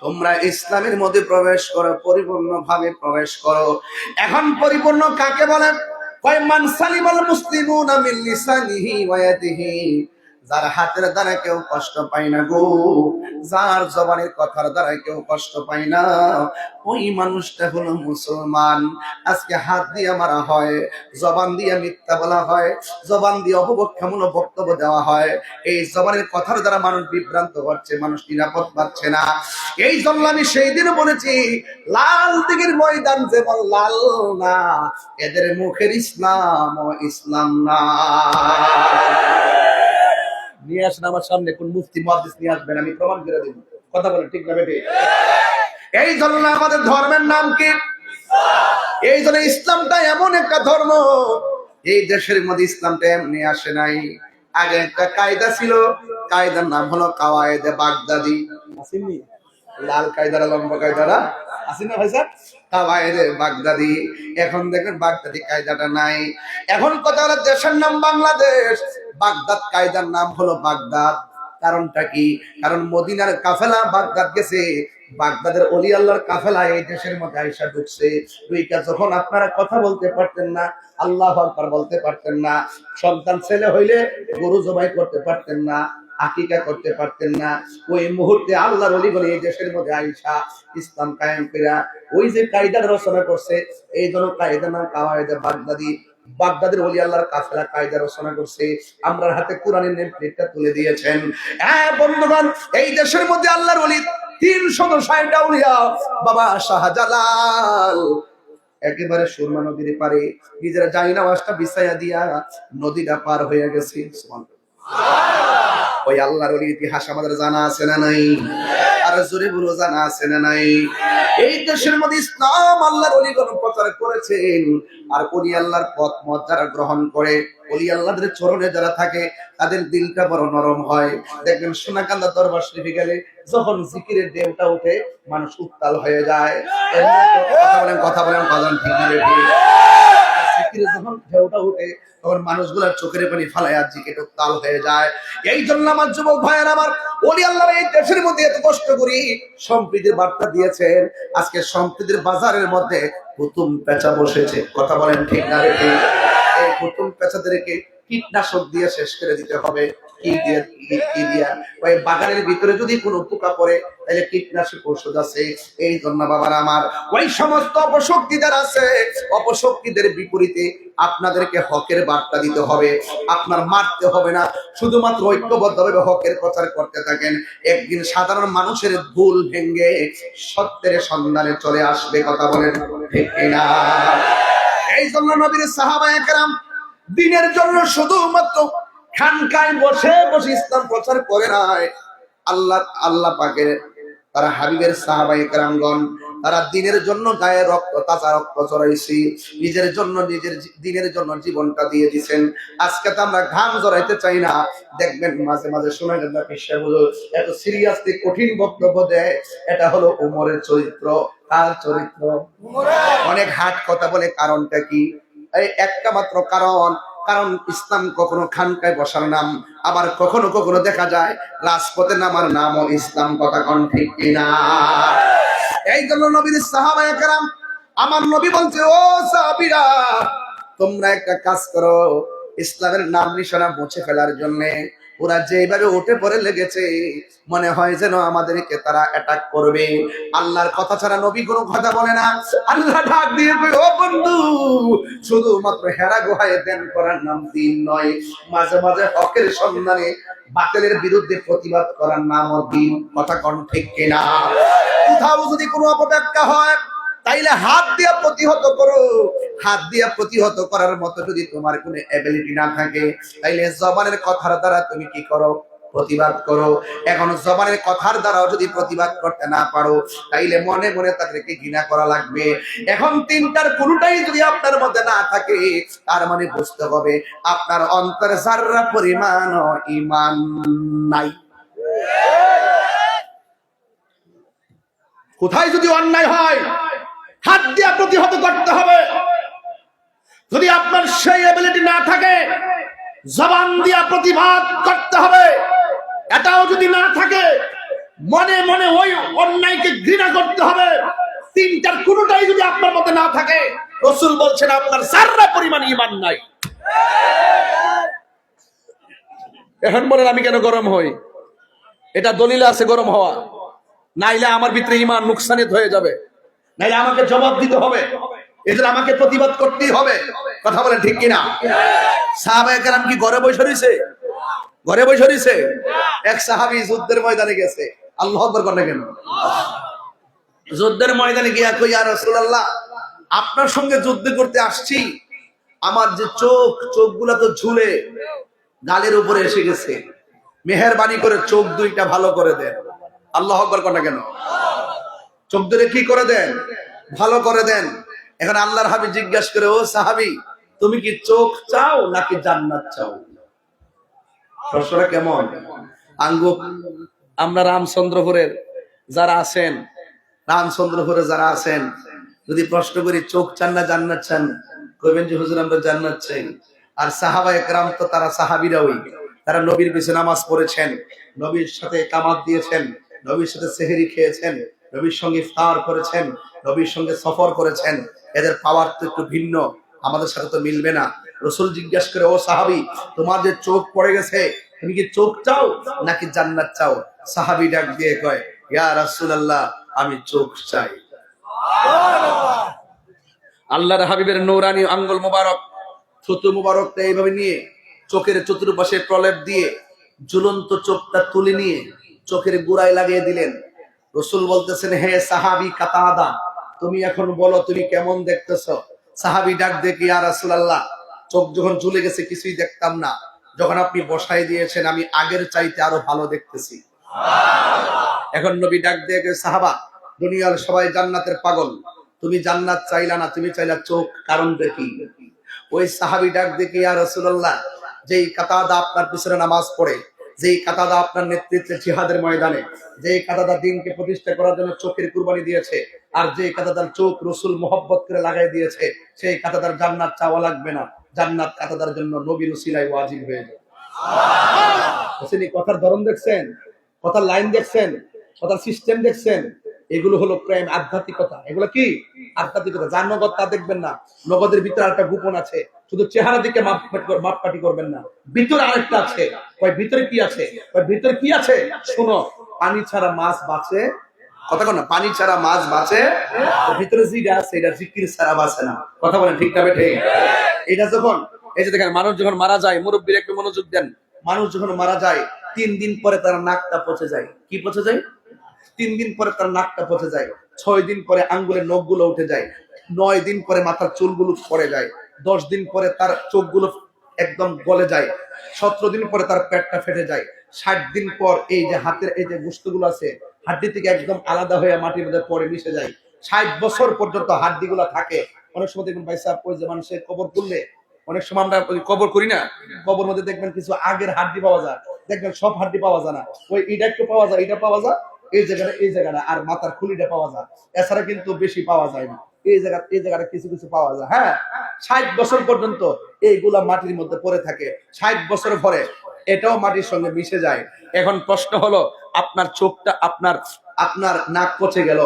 তোমরা ইসলামের মধ্যে প্রবেশ করো, পরিপূর্ণ ভাবে প্রবেশ করো। এখন পরিপূর্ণ কাকে বলে? মান সালিমাল মুসলিমুনা মিন লিসানিহি ওয়া ইয়াদিহি, যার হাতের দ্বারা কেউ কষ্ট পায় না গো, যার জবানের কথার দ্বারা কেউ কষ্ট পায় না, ওই মানুষটা হলো মুসলমান। আজকে হাত দিয়ে মারা হয়, জবান দিয়ে মিথ্যা বলা হয়, জবান দিয়ে অপব্যাখ্যামূলক বক্তব্য দেওয়া হয়, এই জবানের কথার দ্বারা মানুষ বিভ্রান্ত হচ্ছে, মানুষ নিরাপদ পাচ্ছে না। এই জন্য আমি সেই দিন বলেছি, লাল দিঘির ময়দান যেমন লাল না, এদের মুখের ইসলাম ও ইসলাম না। নিয়ে আসেন আমার সামনে কোন মুফতি মুহাদ্দিস নিয়ে আসবেন, আমি প্রমাণ করে দেব। কথা বলেন ঠিক না বেটে? এই জন্য আমাদের ধর্মের নাম কি? এই জন্য ইসলামটা এমন একটা ধর্ম, এই দেশের মধ্যে ইসলামটা এমনি আসে নাই। আগে একটা কায়দা ছিল, কায়দার নাম হলো কাওয়ায়েদে বাগদাদি। আসেননি? লাল কায়দারা লম্বা কায়দারা আসেন না ভাই স্যার? কাওয়ায়েদে বাগদাদি। এখন দেখেন বাগদাদি কায়দাটা নাই। এখন কথা হলো দেশের নাম বাংলাদেশ, বাগদাদ কায়দার নাম হলো বাগদাদ। কারণটা কি? কারণ মদিনার কাফেলা বাগদাদ গেছে, বাগদাদের ওলি আল্লাহর কাফেলা এই দেশের মধ্যে আইসা ঢুকছে। দুইটা যখন আপনারা কথা বলতে পারতেন না, আল্লাহু আকবার বলতে পারতেন না, সন্তান ছেলে হইলে গরু জবাই করতে পারতেন না, আকিকা করতে পারতেন না, ওই মুহূর্তে আল্লাহর ওলি বলে এই দেশের মধ্যে আইসা ইসলাম কায়েম কইরা ওই যে কায়দা রচনা করছে, এই জন্য কায়দার নাম কাওয়ায়েদে বাগদাদি। বাগদাদের ওলি আল্লাহর কাফেলা কায়দা রচনা করছে, আমরার হাতে কোরআনের নেম প্লেটটা তুলে দিয়েছেন। হ্যাঁ বন্ধুগণ, এই দেশের মধ্যে আল্লাহর ওলি 360 আউলিয়া। বাবা শাহজালাল একেবারে সুরমা নদীর পারে নিজেরা জানি না ওয়াজটা বিছাইয়া দিয়া নদীটা পার হয়ে গেছে। ওই আল্লাহর ওলির ইতিহাস আমাদের জানা আছে না নাই? আর জোরে বলো, জানা আছে না নাই? এই দেশের মধ্যে ইসলাম আল্লাহর ওলিগণ প্রচার করেছেন। আর ওলি আল্লাহর পথ মত যারা গ্রহণ করে, ওলি আল্লাহদের চরণে যারা থাকে, তাদের দিলটা বড় নরম হয়। দেখবেন সোনাকান্দা দরবার শরীফে গেলে যখন জিকিরের ঢেউটা ওঠে, মানুষ উত্তাল হয়ে যায়। কথা বলেন বাজান, ঠিক না বেঠিক? জিকিরে যখন ঢেউটা ওঠে, তখন মানুষগুলোর চোখের পানি ফালায় আর জিকির উত্তাল হয়ে যায়। এই জন্য আমার যুবক ভাইয়ের, আমার ওলি আল্লাহর এই দেশের মধ্যে এত কষ্ট করি সম্প্রীতির বার্তা দিয়েছেন। আজকে সম্প্রীতির বাজারের মধ্যে হুতুম পেঁচা বসেছে। কথা বলেন ঠিক না বেঠিক? এই হুতুম পেঁচাদেরকে কীটনাশক দিয়ে শেষ করে দিতে হবে। কি দিয়া? ওই বাগানের ভিতরে যদি কোনো পোকা পড়ে, তাহলে কীটনাশক ওষুধ আছে। এই জন্য বাবার আমার, ওই সমস্ত অপশক্তিদের আছে, অপশক্তিদের বিপরীতে আপনাদেরকে হকের বার্তা দিতে হবে। আপনার মারতে হবে না, শুধুমাত্র ঐক্যবদ্ধভাবে হকের প্রচার করতে থাকেন। একদিন সাধারণ মানুষের ভুল ভেঙে সত্যের সন্ধানে চলে আসবে। কথা বলেন ঠিক না? এই জন্য নবীর সাহাবায়ে কেরাম দিনের জন্য শুধুমাত্র খানকায় বসে বসে ইসলাম প্রচার করে নাই। আল্লাহ পাকের তারা হাবিবের সাহাবায়ে কেরামগণ, তারা দিনের জন্য গায়ে রক্ত, তাজা রক্ত জড়াইছি, নিজের জন্য, নিজের দিনের জন্য জীবনটা দিয়ে দিয়েছেন। আজকে তো আমরা ঘাম জড়াইতে চাই না। দেখবেন মাঝে মাঝে শোনা যায় পেশা হলো এত সিরিয়াসলি কঠিন বক্তব্য দেয়, এটা হলো উমরের চরিত্র। তার চরিত্র অনেক হাট কথা বলে। কারণটা কি? এই একটা মাত্র কারণ, কারণ ইসলাম কখনো খানকায় বসার নাম, আবার কখনো কখনো দেখা যায় রাজপথে নামার নামও ইসলাম। কথা কোন ঠিক কিনা? এই জন্য নবীর সাহাবায়ে কেরাম, আমার নবী বলছে, ও সাহাবীরা, তোমরা একটা কাজ করো, ইসলামের নাম নিশানা মুছে ফেলার জন্য ওরা যেভাবে উঠে পড়ে লেগেছে, মনে হয় যেন আমাদেরকে তারা অ্যাটাক করবে। আল্লাহর কথা ছাড়া নবী কোনো কথা বলে না। আল্লাহ ডাক দিয়ে কই, ও বন্ধু, শুধুমাত্র হেরা গুহায় ধ্যান করার নাম দিন নয়, মাঝে মাঝে হকের সন্ধানে বাতিলের বিরুদ্ধে প্রতিবাদ করার নামও দিন। কথা কোন ঠিক কিনা? কোথাও যদি কোনো অপব্যাখ্যা হয়, তাইলে হাত দিয়ে প্রতিহত করো। হাত দিয়ে প্রতিহত করার মতো যদি তোমার কোনো এবিলিটি না থাকে, তাইলে জবানের কথার দ্বারা তুমি কি করো? প্রতিবাদ করো। এখন জবানের কথার দ্বারাও যদি প্রতিবাদ করতে না পারো, তাইলে মনে মনে তাদেরকে ঘৃণা করা লাগবে। এখন তিনটার কোনোটাই যদি আপনার মধ্যে না থাকে, তার মানে বুঝতে হবে আপনার অন্তরে যাররা পরিমাণ ঈমান নাই। কোথায় যদি অন্যায় হয়, হাত দিয়ে প্রতিহত করতে হবে। যদি আপনার সেই এবিলিটি না থাকে, জবান দিয়ে প্রতিবাদ করতে হবে। এটাও যদি না থাকে, মনে মনে ওই অন্যায়কে ঘৃণা করতে হবে। তিনটার কোনোটাই যদি আপনার মধ্যে না থাকে, রাসূল বলছেন আপনার যাররা পরিমাণ ঈমান নাই। এখন বলেন আমি কেন গরম হই? এটা দলিল আছে গরম হওয়া, নাইলে আমার ভিতরে ঈমান নুকসানিত হয়ে যাবে, নাইলে আমাকে জবাব দিতে হবে, এদের আমাকে প্রতিবাদ করতেই হবে। কথা বলেন ঠিক কিনা? সাহাবায়ে কেরাম কি ঘরে বসে রইছে? ঘরে বসে রইছে? এক সাহাবী যুদ্ধের ময়দানে গেছে। আল্লাহু আকবার বলেন কেন? যুদ্ধের ময়দানে গিয়া কই, ইয়া রাসূলুল্লাহ, আপনার সঙ্গে যুদ্ধ করতে আসছি, আমার যে চোখগুলা তো ঝুলে গালের উপরে এসে গেছে, মেহেরবানি করে চোখ দুইটা ভালো করে দেন। আল্লাহু আকবার বলেন কেন? চোখ দুটো কি করে দেন? ভালো করে দেন। এখন আল্লাহর হাবিব জিজ্ঞাসা করে, ও সাহাবী, তুমি কি চোখ চাও নাকি জান্নাত চাও? প্রশ্নটা কেমন? আঙ্গু আমরা রামচন্দ্রপুরের যারা আছেন, যদি প্রশ্ন করি চোখ চান না জান্নাত চান, কইবেন যে হুজুর আমরা জান্নাত চাই। আর সাহাবায়ে কেরাম তো তারা সাহাবীরাই, তারা নবীর পিছে নামাজ পড়েছেন, নবীর সাথে কামাত দিয়েছেন, নবীর সাথে সেহরি খেয়েছেন, নবীর সঙ্গে ইফতার করেছেন, নবীর সঙ্গে সফর করেছেন। এদের পাওয়ার তো একটু ভিন্ন, আমাদের সাথে তো মিলবে না। রাসূল জিজ্ঞাসা করে, ও সাহাবী, তোমার যে চোখ পড়ে গেছে, তুমি কি চোখ চাও নাকি জান্নাত চাও? সাহাবী ডাক দিয়ে কয়, ইয়া রাসূলুল্লাহ, আমি চোখ চাই। আল্লাহর হাবিবের নূরানি আঙ্গুল মুবারক, থুতু মুবারকটা এইভাবে নিয়ে চোখের চতুর্পাশে প্রলেপ দিয়ে ঝুলন্ত চোখটা তুলে নিয়ে চোখের গোড়ায় লাগিয়ে দিলেন। রাসূল বলতেছেন, হে সাহাবী কাতাদা, তুমি এখন বলো তুমি কেমন দেখতেছো? সাহাবী ডাক দেখে, ইয়া রাসূলুল্লাহ, চোখ যখন ঝুলে গেছে কিছুই দেখতাম না, যখন আপনি বসাই দিয়েছেন আমি আগের চাইতে আরো ভালো দেখতেছি। এখন নবী ডাক দিয়ে, সাহাবা, দুনিয়ার সবাই জান্নাতের পাগল, তুমি জান্নাত চাইলা না, তুমি চাইলা চোখ, কারণ দেখি। ওই সাহাবী ডাক দেখে, ইয়া রাসূলুল্লাহ, যেই কাতাদা আপনার পিছনে নামাজ পড়ে, যেই কাতাদা আপনার নেতৃত্বে জিহাদের ময়দানে, যেই কাতাদা দ্বীনকে প্রতিষ্ঠা করার জন্য চোখের কুরবানি দিয়েছে, আর যে কাতাদার চোখ রাসূল মোহব্বত করে লাগাই দিয়েছে, সেই কাতাদার জান্নাত চাওয়া লাগবে না, জান্নাত কাতাদার জন্য নবীর উসিলায় ওয়াজিব হয়ে যায়। সুবহানাল্লাহ। কথার ধরন দেখছেন, কথার লাইন দেখছেন, কথার সিস্টেম দেখছেন? এগুলো হলো প্রেম, আধ্যাত্মিকতা। এগুলো কি আধ্যাত্মিকতা? যার নগদ তা দেখবেন না, নগদের ভিতরে একটা গোপন আছে। শুধু চেহারা দিকে মাপকাঠি করবেন না, ভিতরে আরেকটা আছে। ভিতরে কি আছে? ভিতরে কি আছে? শোনো, পানি ছাড়া মাছ বাঁচে, কথা বলেন, পানি ছাড়া মাছ বাঁচে, ভিতরে যেটা আছে এটা জিকির ছাড়া বাঁচে না। কথা বলেন ঠিক না বেঠিক? এটা যখন, এই যে দেখেন, মানুষ যখন মারা যায়, মুরব্বীরা একটু মনোযোগ দেন, মানুষ যখন মারা যায় 3 দিন পরে তার নাকটা পচে যায়। কি পচে যায়? 3 দিন পরে তার নাকটা পচে যায়, 6 দিন পরে আঙ্গুলের নখগুলো উঠে যায়, 9 দিন পরে মাথার চুলগুলো পড়ে যায়, 10 দিন পরে তার চোখগুলো একদম গলে যায়, 17 দিন পরে তার পেটটা ফেটে যায়, 60 দিন পর এই যে হাতের এই যে গোশতগুলো আছে হাড্ডি থেকে একদম আলাদা হয়ে মাটির মধ্যে পড়ে মিশে যায়। 60 বছর পর্যন্ত হাড্ডিগুলো থাকে। অনেক সময় দেখবেন ভাই সাহেব, ওই যে মানুষের কবর করলে, অনেক সময় আমরা কবর করি না, কবর মধ্যে দেখবেন কিছু আগের হাড্ডি পাওয়া যায়, দেখবেন সব হাড্ডি পাওয়া যায় না, ওই এটা একটু পাওয়া যায়, এটা পাওয়া যায়, এই জায়গাটা আর মাথার খুলিটা পাওয়া যায়, এছাড়া কিন্তু বেশি পাওয়া যায় না। এই জায়গাটা কিছু কিছু পাওয়া যায়। হ্যাঁ, 60 বছর পর্যন্ত এইগুলা মাটির মধ্যে পড়ে থাকে। 60 বছর পরে এটাও মাটির সঙ্গে মিশে যায়। এখন প্রশ্ন হলো, আপনার চোখটা, আপনার নাক পচে গেল,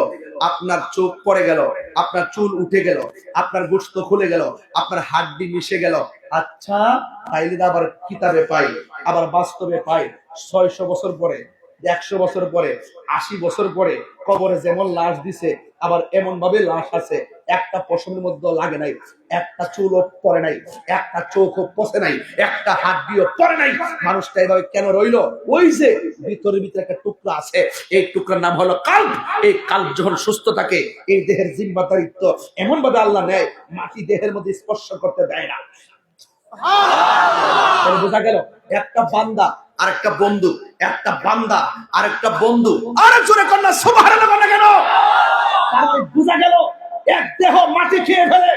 আপনার চোখ পড়ে গেল, আপনার চুল উঠে গেল, আপনার গোশত খুলে গেল, আপনার হাড্ডি মিশে গেল। আচ্ছা, তাইলে আবার কিতাবে পাই, আবার বাস্তবে পাই 600 বছর পরে, 100 বছর পরে, 80 বছর পরে কবরে যেমন লাশ দিছে, আবার এমন ভাবে লাশ আছে একটা পশমের মধ্যে লাগে নাই, একটা চুলও পড়ে নাই, একটা চোখও পচে নাই, একটা হাড্ডিও পড়ে নাই। মানুষটা এভাবে কেন রইল? ওই যে ভিতরে একটা টুকরা আছে, এই টুকরার নাম হলো কাল্ব। এই কাল্ব যখন সুস্থ থাকে, এই দেহের জিম্মাদারিত্ব এমন ভাবে আল্লাহ নেয়, মাটি দেহের মধ্যে স্পর্শ করতে দেয় না। বোঝা গেল, একটা বান্দা আর একটা বন্ধু, একটা বান্দা আর একটা বন্ধু। আরে জোরে কন্যা সুবহানাল্লাহ বলে কেন? তাহলে বোঝা গেল, এক দেহ মাটি খেয়ে ফেলে,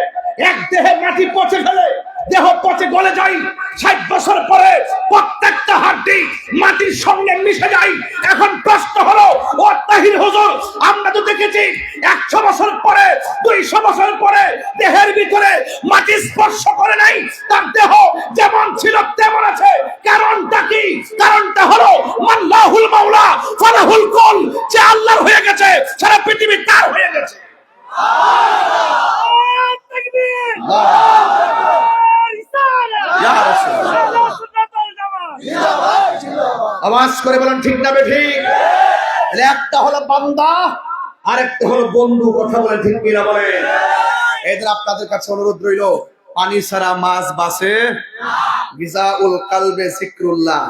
এক দেহে মাটি পচে ফেলে, দেহ পচে গলে যায়, 60 বছর পরে প্রত্যেকটা হাড্ডি মাটির সঙ্গে মিশে যায়। এখন প্রশ্ন হলো, ও তাহির হুজুর, আমরা তো দেখেছি 100 বছর পরে, 200 বছর পরে দেহের ভিতরে মাটি স্পর্শ করে নাই, তার দেহ যেমন ছিল তেমন আছে। কারণটা কি? কারণটা হলো আল্লাহুল মাওলা ফালাহুল কুল, যে আল্লাহর হয়ে গেছে, সারা পৃথিবী তার হয়ে গেছে। আওয়াজ করে বলেন ঠিক না বেঠিক? একটা হলো বান্দা আর একটা হলো বন্ধু। কথা বলে ঠিক কিনা বলেন? এদের আপনাদের কাছে অনুরোধ রইল, পানি ছাড়া মাছ বাঁচে, গিজাউল কালবে যিকরুল্লাহ,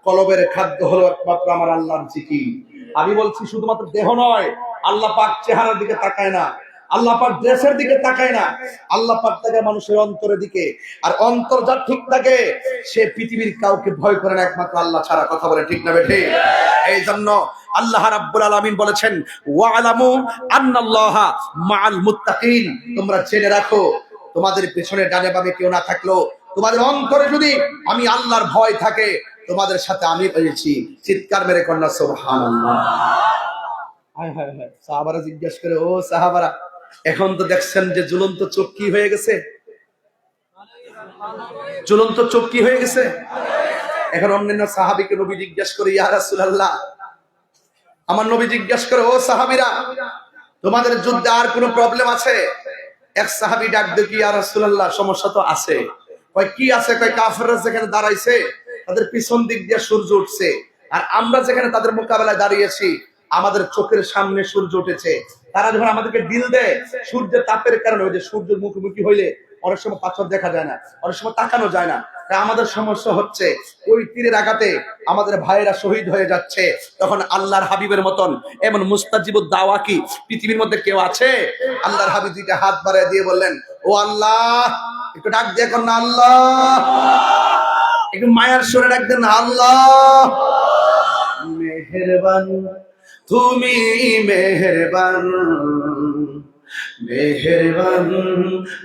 কলবের খাদ্য হলো একমাত্র আমার আল্লাহর জিকির। আমি বলছি শুধুমাত্র দেহ নয়, আল্লাহ পাক চেহারার দিকে তাকায় না, আল্লাহ পাক ড্রেসের দিকে তাকায় না, আল্লাহ পাক তাকায় মানুষের অন্তরের দিকে। আর অন্তর যার ঠিক থাকে, সে পৃথিবীর কাউকে ভয় করে না একমাত্র আল্লাহ ছাড়া। কথা বলে ঠিক না বেঠিক? এই জন্য আল্লাহ রাব্বুল আলামিন বলেছেন, ওয়ালামু আন্নাল্লাহা মাআল মুত্তাকিন, তোমরা জেনে রাখো তোমাদের পেছনে ডানে বামে কেউ না থাকলো, তোমাদের অন্তরে যদি আমি আল্লাহর ভয় থাকে, তোমাদের সাথে আমি রয়েছি। চিৎকার মেরে কন্যা সুবহানাল্লাহ। হায় হায় হায়, সাহাবারা জিজ্ঞেস করে, ও সাহাবারা, এখন তো দেখছেন যে ঝুলন্ত চোখ কি হয়ে গেছে, ঝুলন্ত চোখ কি হয়ে গেছে। এখন অন্যান্য সাহাবীকে নবী জিজ্ঞেস করে, ইয়া রাসূলুল্লাহ, আমার নবী জিজ্ঞেস করে, ও সাহাবীরা, তোমাদের যুদ্ধে আর কোনো প্রবলেম আছে? এক সাহাবী ডাক দিয়ে, ইয়া রাসূলুল্লাহ, সমস্যা তো আছে। কয় কি আছে? কয় কাফেররা যেখানে দাঁড়াইছে তাদের পিছন দিক দিয়ে সূর্য উঠছে, আর আমরা যেখানে তাদের মোকাবেলায় দাঁড়িয়েছি আমাদের চোখের সামনে সূর্য উঠেছে। তারা যখন আমাদেরকে ডিল দেয়, সূর্যের তাপের কারণে, ওই যে সূর্যের মুখোমুখি হইলে অনেক সময় পাথর দেখা যায় না, অনেক সময় তাকানো যায় না। তাই আমাদের সমস্যা হচ্ছে ওই তীরের আঘাতে আমাদের ভাইয়েরা শহীদ হয়ে যাচ্ছে। তখন আল্লাহর হাবিবের মতন এমন মুস্তাজিবুদ দাওয়া কি পৃথিবীর মধ্যে কেউ আছে? আল্লাহর হাবিব দুইটা হাত বাড়ায় দিয়ে বললেন, ও আল্লাহ, একটু ডাক দিয়ে এখন না, আল্লাহ, একটু মায়ার সুরে ডাক দেন, আল্লাহ মেহেরবান, তুমি মেহেরবান, মেহেরবান,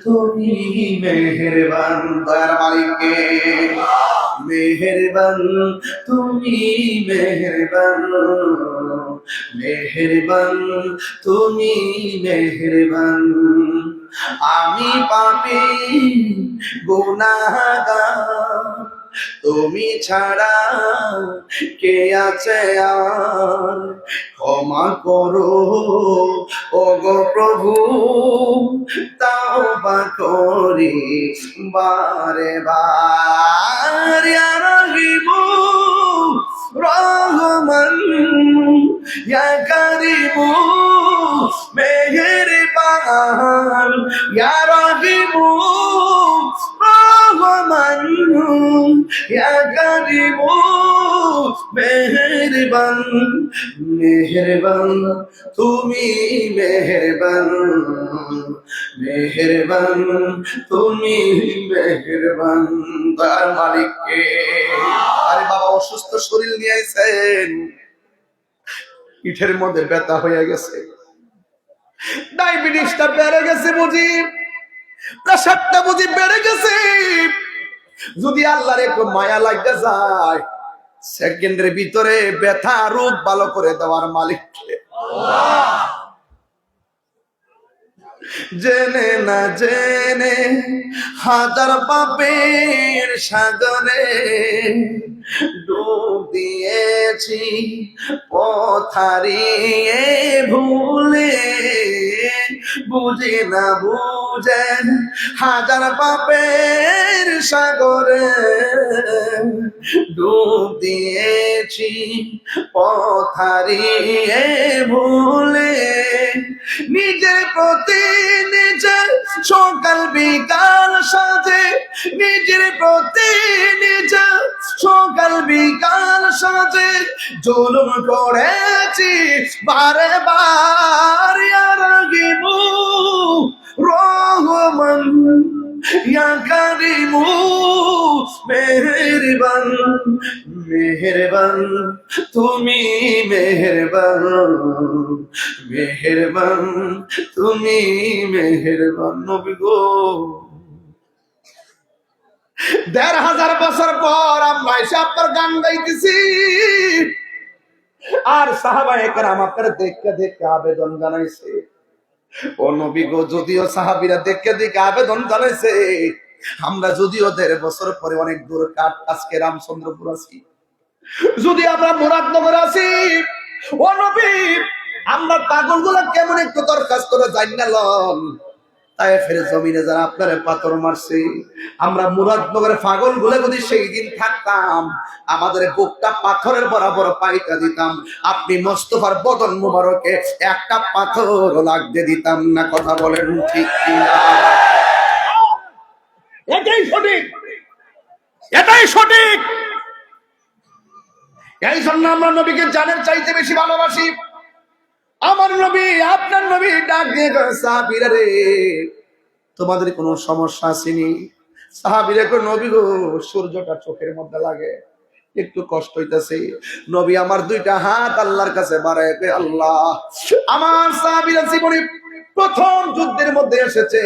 তুমি মেহেরবান, দয়ার মালিককে মেহেরবান, তুমি মেহেরবান, মেহেরবান, তুমি মেহেরবান, আমি পাপী গুনাহগার, তুমি ছাড়া কে আছে আর, ক্ষমা করো ও গো প্রভু, তাওবা করি বারে বার, ইয়া রাহিমু রহমান, ইয়া কারিমু মেহেরবান, ইয়া রাহিমু রহমান, ইয়া কারিমু মেহেরবান, মেহেরবান, তুমি মেহেরবান, মেহেরবান, তুমি মেহেরবান, দয়ার মালিককে। আরে বাবা, অসুস্থ শরীর নিয়ে আইছেন, পিঠের মধ্যে ব্যথা হয়ে গেছে, ডায়াবেটিসটা বেড়ে গেছে বুঝি, প্রেসারটা বুঝি বেড়ে গেছে। যদি আল্লাহর একটু মায়া লাগতে যায়, সেকেন্ডের ভিতরে ব্যথা রোগ ভালো করে দেওয়ার মালিককে। জেনে না জেনে হাজার পাপের সাগরে ডুব দিয়েছি, পথ হারিয়ে ভুলে, বুঝি না বুঝে হাজার পাপের সাগরে ডুব দিয়েছি, পথ হারিয়ে ভুলে, নিজের প্রতি নিজের সকাল বিকাল সাজে, নিজের প্রতি নিজের সকাল বিকাল সাজে জুলুম করেছি বারে বার, ইয়া রাহিমু রহমান, ইয়া কারিমু মেহেরবান, মেহেরবান, তুমি মেহেরবান, মেহেরবান, তুমি মেহেরবান। নবী গো, ১৫০০ বছর পর আমরা এসে আপনার গান গাইতেছি, আর সাহাবায়ে কেরাম আপনার দেখতে দেখতে আবেদন জানাইছে। ও নবী গো, যদিও সাহাবীরা দেখতে দেখে আবেদন জানাইছে, আমরা যদিও ১৫০ বছর পরে অনেক দূর কাট, আজকে রামচন্দ্রপুর আছি, যদি আমরা মুরাদনগর আছি, ও নবী, আমরা পাগলগুলা কেমন একটু দরখাস্ত করে জানালাম, তায়েফের জমিনে যারা আপনারে পাথর মারছে, আমরা মুরাদনগরের পাগলগুলা যদি সেই দিন থাকতাম, আমাদের বুকটা পাথরের বরাবর পাইটা দিতাম, আপনি মোস্তফার বদন মুবারকে একটা পাথর লাগতে দিতাম না। কথা বলেন ঠিক কিনা? এটাই সঠিক, এটাই সঠিক। এই জন্য আমরা নবীকে জানের চাইতে বেশি ভালোবাসি। আমার নবী, আপনার নবী ডাক দিয়ে সাহাবীরা রে, তোমাদের কোনো সমস্যা আসেনি? সাহাবীরা কই, নবী গো, সূর্যটা চোখের মধ্যে লাগে, একটু কষ্ট হইতাছে। নবী আমার দুইটা হাত আল্লাহর কাছে বাড়ায় কই, আল্লাহ, আমার সাহাবীরা জীবনে প্রথম যুদ্ধের মধ্যে এসেছে,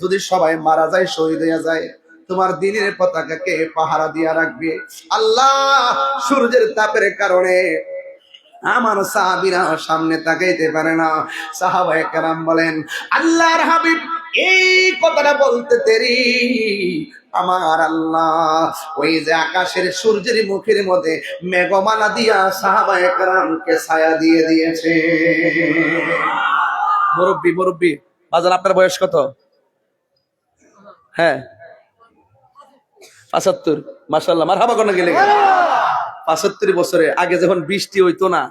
যদি সবাই মারা যায়, শহীদ হয়ে যায়, তোমার দিনের পতাকাকে পাহারা দিয়া রাখবে। আল্লাহ সূর্যের তাপের কারণে আমার সাহাবীরা সামনে তাকাইতে পারে না। সাহাবায়ে কেরাম বলেন, আল্লাহর হাবিব এই কথাটা বলতে দেরি, আমার আল্লাহ ওই যে আকাশের সূর্যের মুখের মধ্যে মেঘমালা দিয়া সাহাবায়ে কেরামকে ছায়া দিয়ে দিয়েছে। মুরব্বি মুরব্বি বাজার, আপনার বয়স কত? হ্যাঁ ৭৫। মাশাআল্লাহ, মারহাবা কোন গেলে। ৭৫ বছরে আগে যখন বৃষ্টি হইতো না,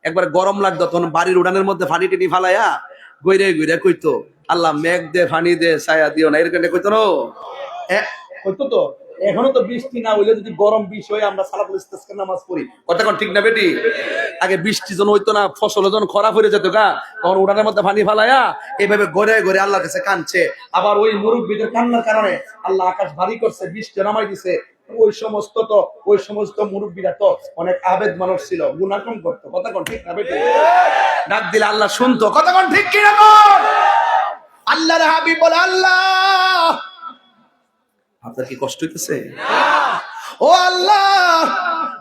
একবার গরম লাগতো, তখন বাড়ির উড়ানের মধ্যে পানি টিনি ফালাইয়া গইরে গইরে কইতো, আল্লাহ মেঘ দে, পানি দে, ছায়া দিও না, এরকম কইতো না, কইতো তো। এখনো তো বৃষ্টি না হইলে যদি গরম বিষয় আমরা সালাতুল ইস্তিসকার নামাজ পড়ি, কথা কোন ঠিক না বেটি? আগে বৃষ্টি যখন হইতো না, ফসল যখন খারাপ হয়ে যেত গা, তখন উড়ানের মধ্যে পানি ফালাইয়া এইভাবে গড়ে গড়ে আল্লাহর কাছে কাঁদছে। আবার ওই মুরব্বীদের কান্নার কারণে আল্লাহ আকাশ ভারী করছে, বৃষ্টি নামাই দিছে। ওই সমস্ত মুরব্বীরা তো অনেক আবেদ মানুষ ছিল, গুনাহ কম করতো, কথা কোন ঠিক না বেটি? ডাক দিলে আল্লাহ শুনতো, কথা কোন ঠিক কি না? আল্লাহর হাবিব বলে, আল্লাহ আপনার কি কষ্ট হইতেছে? ও আল্লাহ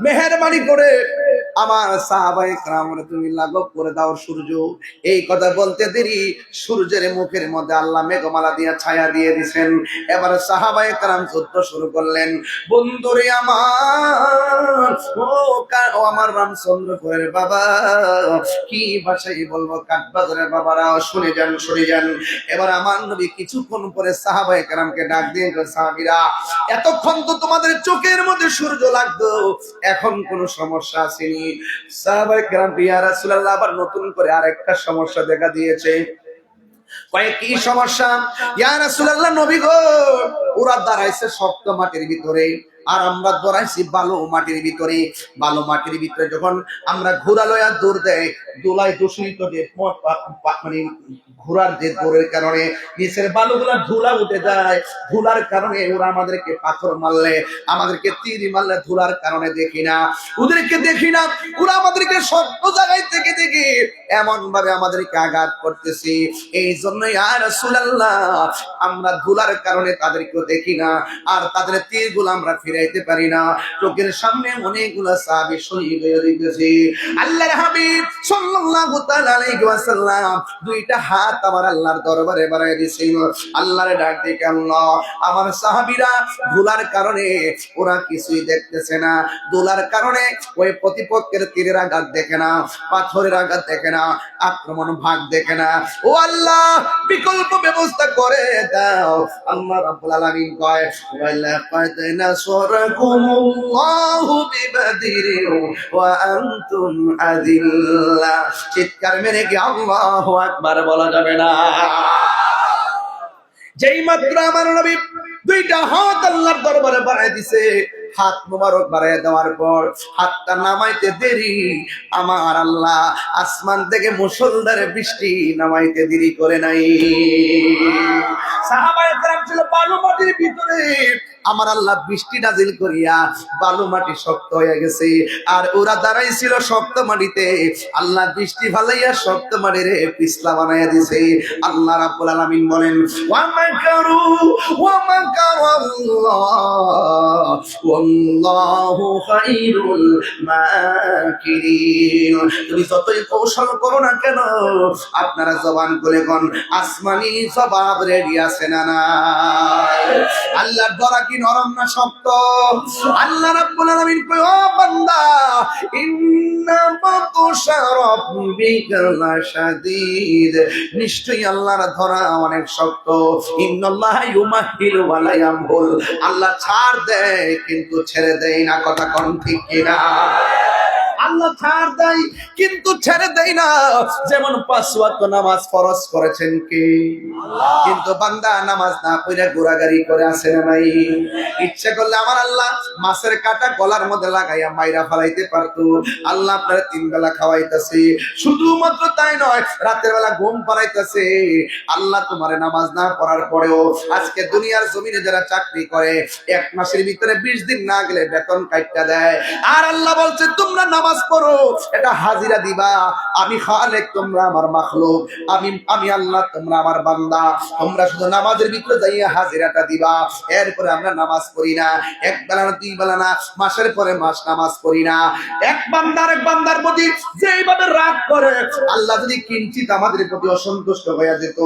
মেহেরবানি করে আমার সাহাবায়ে কেরামরে তুমি লাঘব করে দাও সূর্য। এই কথা বলতে দেরি, সূর্যের মুখের মধ্যে আল্লাহ মেঘমালা দিয়ে ছায়া দিয়ে দিবেন। এবারে সাহাবায়ে কেরাম যুদ্ধ শুরু করলেন। বন্ধুরে আমার, ও আমার রামচন্দ্রপুরের বাবা, কি ভাষায় বলবো, কাঠবাজারের বাবারা শুনে যান, শুনে যান। এবার আমার নবী কিছুক্ষণ পরে সাহাবায়ে কেরামকে ডাক দিয়ে, সাহাবীরা এতক্ষণ তো তোমাদের চোখের মধ্যে সূর্য লাগতো, এখন কোন সমস্যা আসেনি? সাহাবায়ে কেরাম, ইয়া রাসূলুল্লাহ, আবার নতুন করে আরেকটা সমস্যা দেখা দিয়েছে। কয়েক কি সমস্যা? ইয়া রাসূলুল্লাহ, নবী গো, ওরা দাঁড়াইছে শক্ত মাটির ভিতরে, আর আমরা দাঁড়াইছি বালু মাটির ভিতরে। বালু মাটির ভিতরে যখন আমরা ঘোড়া লয়া দৌড় দেয়, দোলায় দূষিত যে মানে ঘোড়ার যে দৌড়ের কারণে নিচের বালুগুলা ধুলা উঠে যায়, ধুলার কারণে ওরা আমাদেরকে পাথর মারলে, আমাদেরকে তীর মারলে ধুলার কারণে দেখি না, ওদেরকে দেখি না, ওরা আমাদেরকে শক্ত জায়গায় থেকে দেখি এমন ভাবে আমাদেরকে আঘাত করতেছি। এই জন্য ইয়া রাসূলুল্লাহ, আমরা ধুলার কারণে তাদেরকেও দেখি না, আর তাদের তীরগুলো আমরা ফিরাইতে পারি না। চোখের সামনে অনেকগুলো সাহাবী শহীদ হয়ে গেছে। আল্লাহর হাবিব সাল্লাল্লাহু তাআলা আলাইহি ওয়াসাল্লাম দুইটা হাত আমার আল্লাহর দরবারে বাড়ায় দিয়েছিল। আল্লাহর ডাক দেখে, আল্লাহ আমার সাহাবীরা ধুলার কারণে ওরা কিছুই দেখতেছে না, ধুলার কারণে ওই প্রতিপক্ষের তীরের আঘাত দেখে না, পাথরের আঘাত দেখে না, আক্রমণ ভাগ দেখে না। ও আল্লাহ, বিকল্প ব্যবস্থা করে দাও। আল্লাহ রাব্বুল আলামিন কয়, ওয়ালাকাদ নাসরাকুমুল্লাহু বিবাদরিন ওয়া আনতুম আযিল্লা। চিৎকার মেরে কি আল্লাহু আকবার বলা যাবে না? যেই মাত্র আমার নবী দুইটা হাত আল্লাহর দরবারে বাড়ায় দিছে, হাত মোবারক বাড়ায় দেওয়ার পর হাতটা নামাইতে দেরি, আমার আল্লাহ আসমান থেকে মুষলধারে বৃষ্টি নামাইতে দেরি করে নাই। সাহাবায়ে কেরাম ছিল বালু মাটির ভিতরে, আমার আল্লাহ বৃষ্টি নাজিল করিয়া বালু মাটি শক্ত হয়ে গেছে, আর ওরা দাঁড়াইছিল শক্ত মাটিতে, আল্লাহ বৃষ্টি ফালাইয়া শক্ত মাটিরে পিছলা বানাইয়া দিছে। আল্লাহ রাব্বুল আলামিন বলেন, ওয়া মাকারু ওয়া মাকারাল্লাহ ওয়াল্লাহু খায়রুল মাকিরিন। তুমি যতই কৌশল করো না কেন, আপনারা জবান খুলে কোন আসমানি জবাব রেডি আছে না নাই? আল্লাহর দরা কি নরম না শক্ত? আল্লাহ রাব্বুল আলামিন কয়, ও বান্দা, ইন্না বাতুশা রাব্বিকা লাশাদীদ, নিশ্চয়ই আল্লাহর ধরা অনেক শক্ত। ইন্নাল্লাহা ইউমাহিলু ওয়া লা ইয়ামহুল, আল্লাহ ছাড় দেয় কিন্তু ছেড়ে দেয় না, কথা কোন ঠিক কিনা? আল্লাহ ছাড় দেয় কিন্তু ছেড়ে দেয় না। যেমন 5 ওয়াক্ত নামাজ ফরজ করেছেন কে? আল্লাহ। কিন্তু বান্দা নামাজ না পড়ে ঘোরাঘুরি করে আসে না নাই? ইচ্ছা করলে আমার আল্লাহ মাছের কাঁটা গলার মধ্যে লাগাইয়া মাইরা ফেলাইতে পারতো। আল্লাহ আপনারা 3 বেলা খাওয়াইতেছে, শুধুমাত্র তাই নয়, রাতের বেলা ঘুম পাড়াইতেছে। আল্লাহ তোমার নামাজ না পড়ার পরেও আজকে দুনিয়ার জমিনে যারা চাকরি করে 1 মাসের ভিতরে 20 দিন না গেলে বেতন কাটটা দেয়, আর আল্লাহ বলছে তোমরা নামাজ করো, এটা হাজিরা দিবা। আমি খালেক, তোমরা আমার মাখলুক। আমি আল্লাহ, তোমরা আমার বান্দা। তোমরা শুধু নামাজের ভিতরে যাইয়া হাজিরাটা দিবা। এরপরে আমরা নামাজ পড়ি না, এক বেলা না, দুই বেলা না, মাসের পরে মাস নামাজ পড়ি না। এক বান্দার প্রতি যেইভাবে রাগ করে, আল্লাহ যদি কিঞ্চিত আমাদের প্রতি অসন্তুষ্ট হয়ে যেত,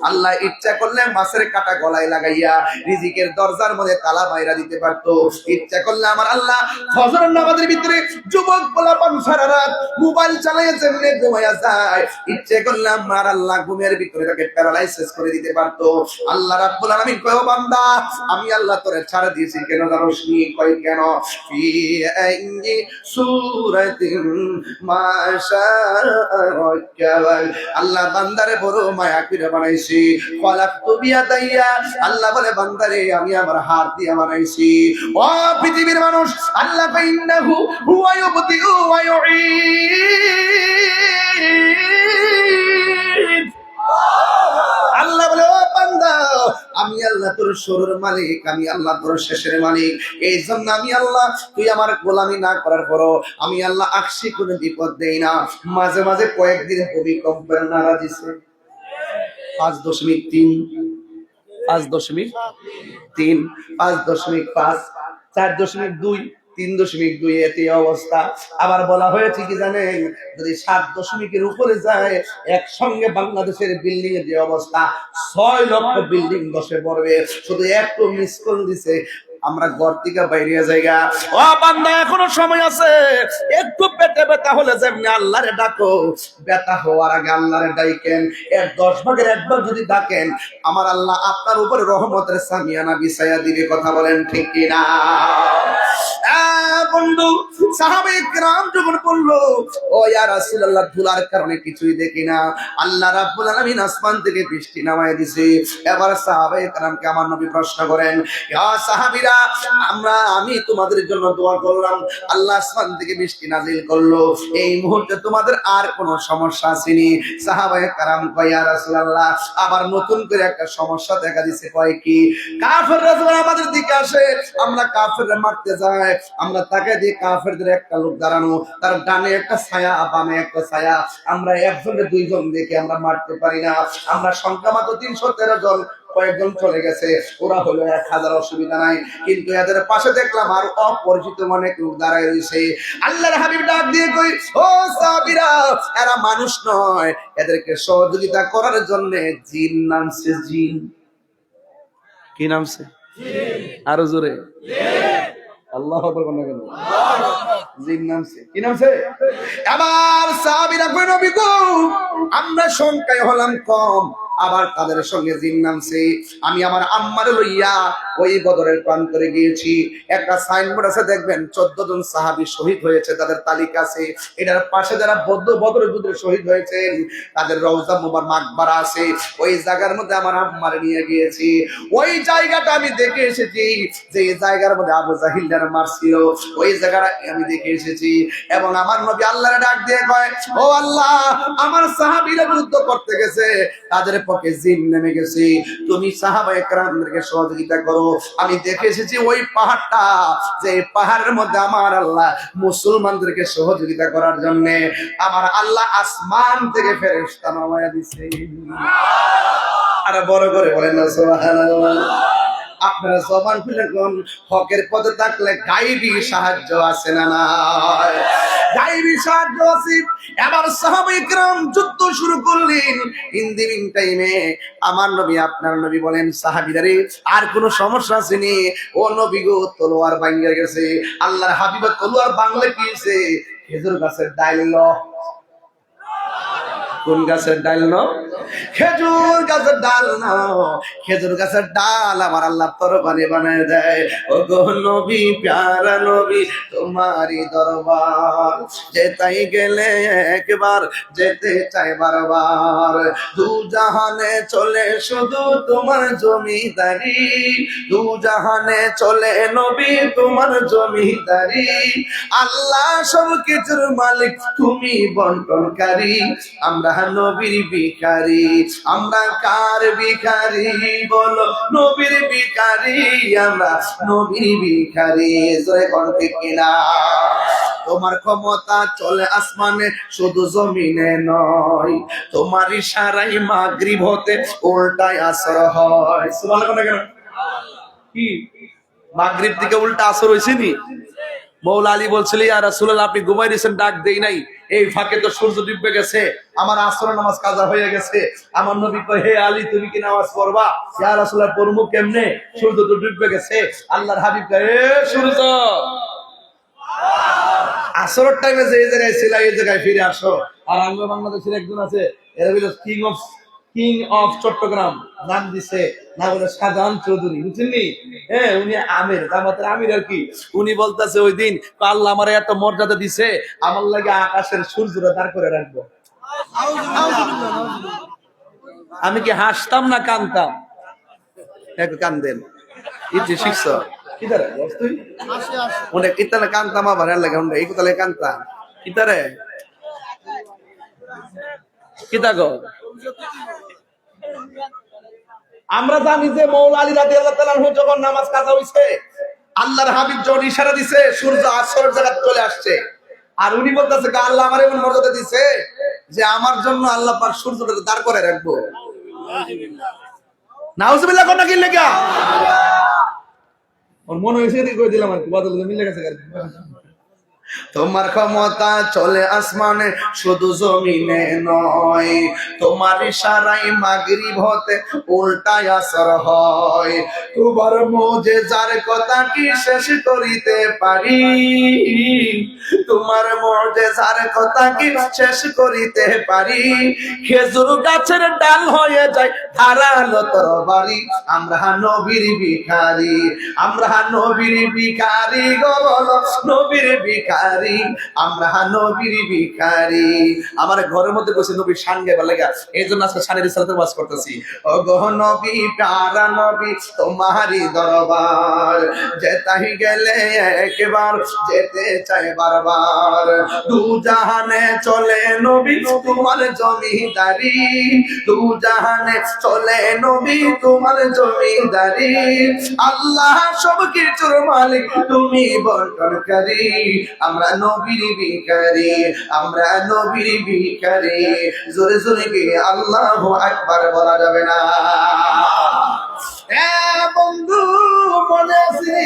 আল্লাহ ইচ্ছা করলে মাছের কাটা গলায় লাগাইয়া রিজিকের দরজার মধ্যে তালা মাইরা দিতে পারতো। ইচ্ছা করলে আমার আল্লাহ ফজরের নামাজের ভিতরে যুবক পোলাপান সারা রাত মোবাইল চালাইয়া যেমনে ঘুমাইয়া যায়, ইচ্ছে করলে আমার আল্লাহ ঘুমের ভিতরে তাকে প্যারালাইসিস করে দিতে পারতো। আল্লাহ রাব্বুল আলামিন কয়, ও বান্দা, আমি আল্লাহ তোরে ছাড়া দিয়েছি কেন জানোস নি? কয় কেন? ফি আইয়ি সূরাতিন মাশাআ। আল্লাহ বান্দারে বড় মায়া করে বানাইছি। খলাকতু বিয়াদাইয়া, আল্লাহ বলে বান্দারে আমি আমার হাত দিয়ে বানাইছি। ও পৃথিবীর মানুষ, আল্লাহ ইন্নাহু হুয়া ইউবদিউ ওয়া ইউঈদ। আল্লাহ বলে, ও বান্দা, আমি আল্লাহ তোর শুরুর মালিক, আমি আল্লাহ তোর শেষের মালিক। এই জন্য আমি আল্লাহ, তুই আমার গোলামি না করার পরও আমি আল্লাহ আকসি কোনো বিপদ দেই না। মাঝে মাঝে কয়েকদিন ভূমিকম্পের নাড়া দিছে 5.3, 5.3, 5.5, 4.2, 3.2, এতে অবস্থা। আবার বলা হয়েছে কি জানেন, যদি 7 উপরে যায়, একসঙ্গে বাংলাদেশের বিল্ডিং এর যে অবস্থা, 6 লক্ষ বিল্ডিং ধসে পড়বে। শুধু একটু মিস করে দিছে, আমরা ঘর থেকে বাইরে জায়গা। ও বান্দা, এখনো সময় আছে। একটু পেটে ব্যথা হলে যেমনি আল্লাহরে ডাকো, ব্যথা হওয়ার আগে আল্লাহরে ডাকেন। 10 ভাগের 1 ভাগ যদি ডাকেন, আমার আল্লাহ আপনার উপরে রহমতের সামিয়ানা বিছায়া দিবে। কথা বলেন ঠিক কিনা? বন্ধু, সাহাবায়ে কেরাম যখন বলল, ও ইয়া রাসূলুল্লাহ, ধুলার কারণে কিছুই দেখি না, আল্লাহ রাব্বুল আলামিন আসমান থেকে বৃষ্টি নামায় দিয়েছে। এবার সাহাবায়ে কেরামকে আমার নবী প্রশ্ন করেন, ইয়া সাহাবীরা, আমি তোমাদের জন্য দোয়া করলাম, আল্লাহ আসমান থেকে বৃষ্টি নাজিল করলো, এই মুহূর্তে তোমাদের আর কোনো সমস্যা আসেনি? সাহাবায়ে কেরাম কয়, ইয়া রাসূলুল্লাহ, আবার নতুন করে একটা সমস্যা দেখা দিয়েছে। কয় কি? কাফেররা যখন আমাদের দিকে আসে, আমরা কাফেররা মারতে যাই, আমরা তাকে দিয়ে কাফেরদের একটা লোক দাঁড়ানো, তার ডানে একটা ছায়া, বামে একটা ছায়া, আমরা একজনের দুইজন দেখে আমরা মারতে পারি না। আমরা সংখ্যা মাত্র 313 জন, কয়েকজন চলে গেছে, ওরা হলো 1000, অসুবিধা নাই। কিন্তু এদের পাশে দেখলাম আর অপরিচিত অনেক লোক দাঁড়ায় রয়েছে। আল্লাহর হাবিব ডাক দিয়ে কই, ও সাহাবীরা, এরা মানুষ নয়, এদেরকে সহযোগিতা করার জন্য জিন নামছে। জিন কি নামছে? আরো জোরে আল্লাহু আকবার বলেন কেন? জিন নামছে। কি নামছে? আবার সাহাবীরা কই, নবী গো, আমরা সংখ্যায় হলাম কম, আবার তাদের সঙ্গে জিন নামছে। আমি আমার আম্মারে লইয়া ওই বদরের প্রান্তরে গিয়েছি। একটা সাইনবোর্ড আছে, দেখবেন 14 জন সাহাবী শহীদ হয়েছে, তাদের তালিকা আছে। এটার পাশে যারা বদরের যুদ্ধে শহীদ হয়েছেন, তাদের রওজা মুবারক মাকবারা আছে। ওই জায়গার মধ্যে আমার আম্মারে নিয়ে গিয়েছি। ওই জায়গাটা আমি দেখে এসেছি, যে জায়গার মধ্যে আবু জাহিলরা মারছিল, ওই জায়গাটা আমি দেখে এসেছি। এবং আমার নবী আল্লাহরে ডাক দিয়ে কয়, ও আল্লাহ, আমার সাহাবীরা যুদ্ধ করতে গেছে, তাদের পক্ষে জিন নেমে গেছে, তুমি সাহাবায়ে কেরামদেরকে সহযোগিতা করো। আমি দেখে এসেছি ওই পাহাড়টা, যে পাহাড়ের মধ্যে আমার আল্লাহ মুসলমানদেরকে সহযোগিতা করার জন্য আমার আল্লাহ আসমান থেকে ফেরেশতা নামায়া দিয়েছে। আর বড় করে বলেন না সুবহানাল্লাহ। আপনারা জবান খুলে কোন হকের পথে থাকলে গায়েবী সাহায্য আছে না নাই? গায়েবী সাহায্য আছে। এবার সাহাবায়ে কেরাম যুদ্ধ শুরু করলেন। ইন দি মিন টাইমে আমার নবী, আপনার নবী বলেন, সাহাবীরা রে, আর কোন সমস্যা আসেনি? ও নবী গো, তলোয়ার ভাঙিয়া গেছে। আল্লাহর হাবিব তলোয়ার বাংলা কি হয়েছে? খেজুর গাছের ডাইল। কোন গাছের ডাল? ন খেজুর গাছের ডাল। না, খেজুর গাছের ডাল আমার আল্লাহ তরবারি বানায় দেয়। ও গো নবী, প্যারা নবী, তোমারই দরবার যেতাই গেলে একবার, যেতে চাই বারবার। দু জাহানে চলে শুধু তোমার জমিদারি, দু জাহানে চলে নবী তোমার জমিদারি। আল্লাহ সব কিছুর মালিক, তুমি বন্টনকারী। আমরা নবীর ভিখারি, আমরা কার ভিখারি? বলো, নবীর ভিখারি, আমরা নবীর ভিখারি। জোরে কোন ঠিক কিনা? তোমার ক্ষমতা চলে আসমানে শুধু জমিনে নয়, তোমার ইশারায় মাগরিব হতে উল্টায় আসর হয়। সুবহানাল্লাহ কেন? কি মাগরিব থেকে উল্টা আসর হইছে নি? মৌলা আলী বলছিল, ইয়া রাসূলুল্লাহ আপনি ঘুমাই দিয়েছেন, ডাক দেই নাই, এই ফাঁকে তো সূর্য ডুবে গেছে, আমার আসরের নামাজ কাজা হয়ে গেছে। আমার নবী কয়, হে আলী তুমি কি নামাজ পড়বা? ইয়া রাসূলুল্লাহ পড়মু কেমনে, সূর্য তো ডুবে গেছে। আল্লাহর হাবিব কয়, এ সূর্য, আসরের টাইমে যে জায়গায় ছিল এই জায়গায় ফিরে আসো। আর আমরা বাংলাদেশের একজন আছে, এরা বলে কিং অফ চট্টগ্রাম, নাম দিছে না বলে শাহজাহান চৌধুরী, বুঝছেননি? হ্যাঁ, উনি আমির, জামাতের আমির আর কি। উনি বলতেছে ওই দিন, আল্লাহ আমার এত মর্যাদা দিছে, আমার লাগে আকাশের সূর্যরা দাঁড় করে রাখবো। আমি কি হাসতাম না কানতাম? একটু কান্দেন, ইতি শিখছ কিতারে তুই অনেক ইতালে কানতাম, আবার লাগে এই কোথালে কানতাম কিতারে কিতা গো। আমরা জানি যে মৌলা আলী রাদিয়াল্লাহু তাআলা আনহু যখন নামাজ কাজা হইছে, আল্লাহর হাবিব যখন ইশারা দিছে সূর্য আসরের জায়গা চলে আসছে, আর উনি বলতেছে আল্লাহ আমার এমন মর্যাদা দিছে যে আমার জন্য আল্লাহ পাক সূর্যটাকে দাঁড় করে রাখবো। নাউজুবিল্লাহ কোন কি লেখা ওর মনে হয়েছে এদিকে করে দিলাম আর কি, বদল মিলে গেছে আর কি। তোমার ক্ষমতা চলে আসমানে শুধু জমিনে নয়, তোমার ইশারায় মাগরিব হতে উল্টায় আসর হয়। তোমার মুজিজার কথা কি শেষ করিতে পারি, তোমার মুজিজার কথা কি শেষ করিতে পারি। খেজুর গাছের ডাল হয়ে যায় ধারালো তরবারি, আমরা নবীর ভিখারি, আমরা নবীর ভিখারি গো বলো নবীর ভিখারি, আমরা নবীর ভিখারি। আমার ঘরের মধ্যে বসে নবীর শান গাইবার লাগা, এই জন্য আজকে শানের রিসালাতের ওয়াজ করতেছি। ও গো নবী প্যারা নবী তোমারই দরবার, যেতাই গেলে একবার যেতে চাই বারবার। দু জাহানে চলে নবী তোমার জমিদারি, দু জাহানে চলে নবী তোমার জমিদারি। আল্লাহ সব কিছুর মালিক তুমি বন্টনকারী, আমরা নবীর ভিখারি, আমরা নবীর ভিখারি। জোরে জোরে কি আল্লাহু আকবার বলা যাবে না? বন্ধু মনে আছে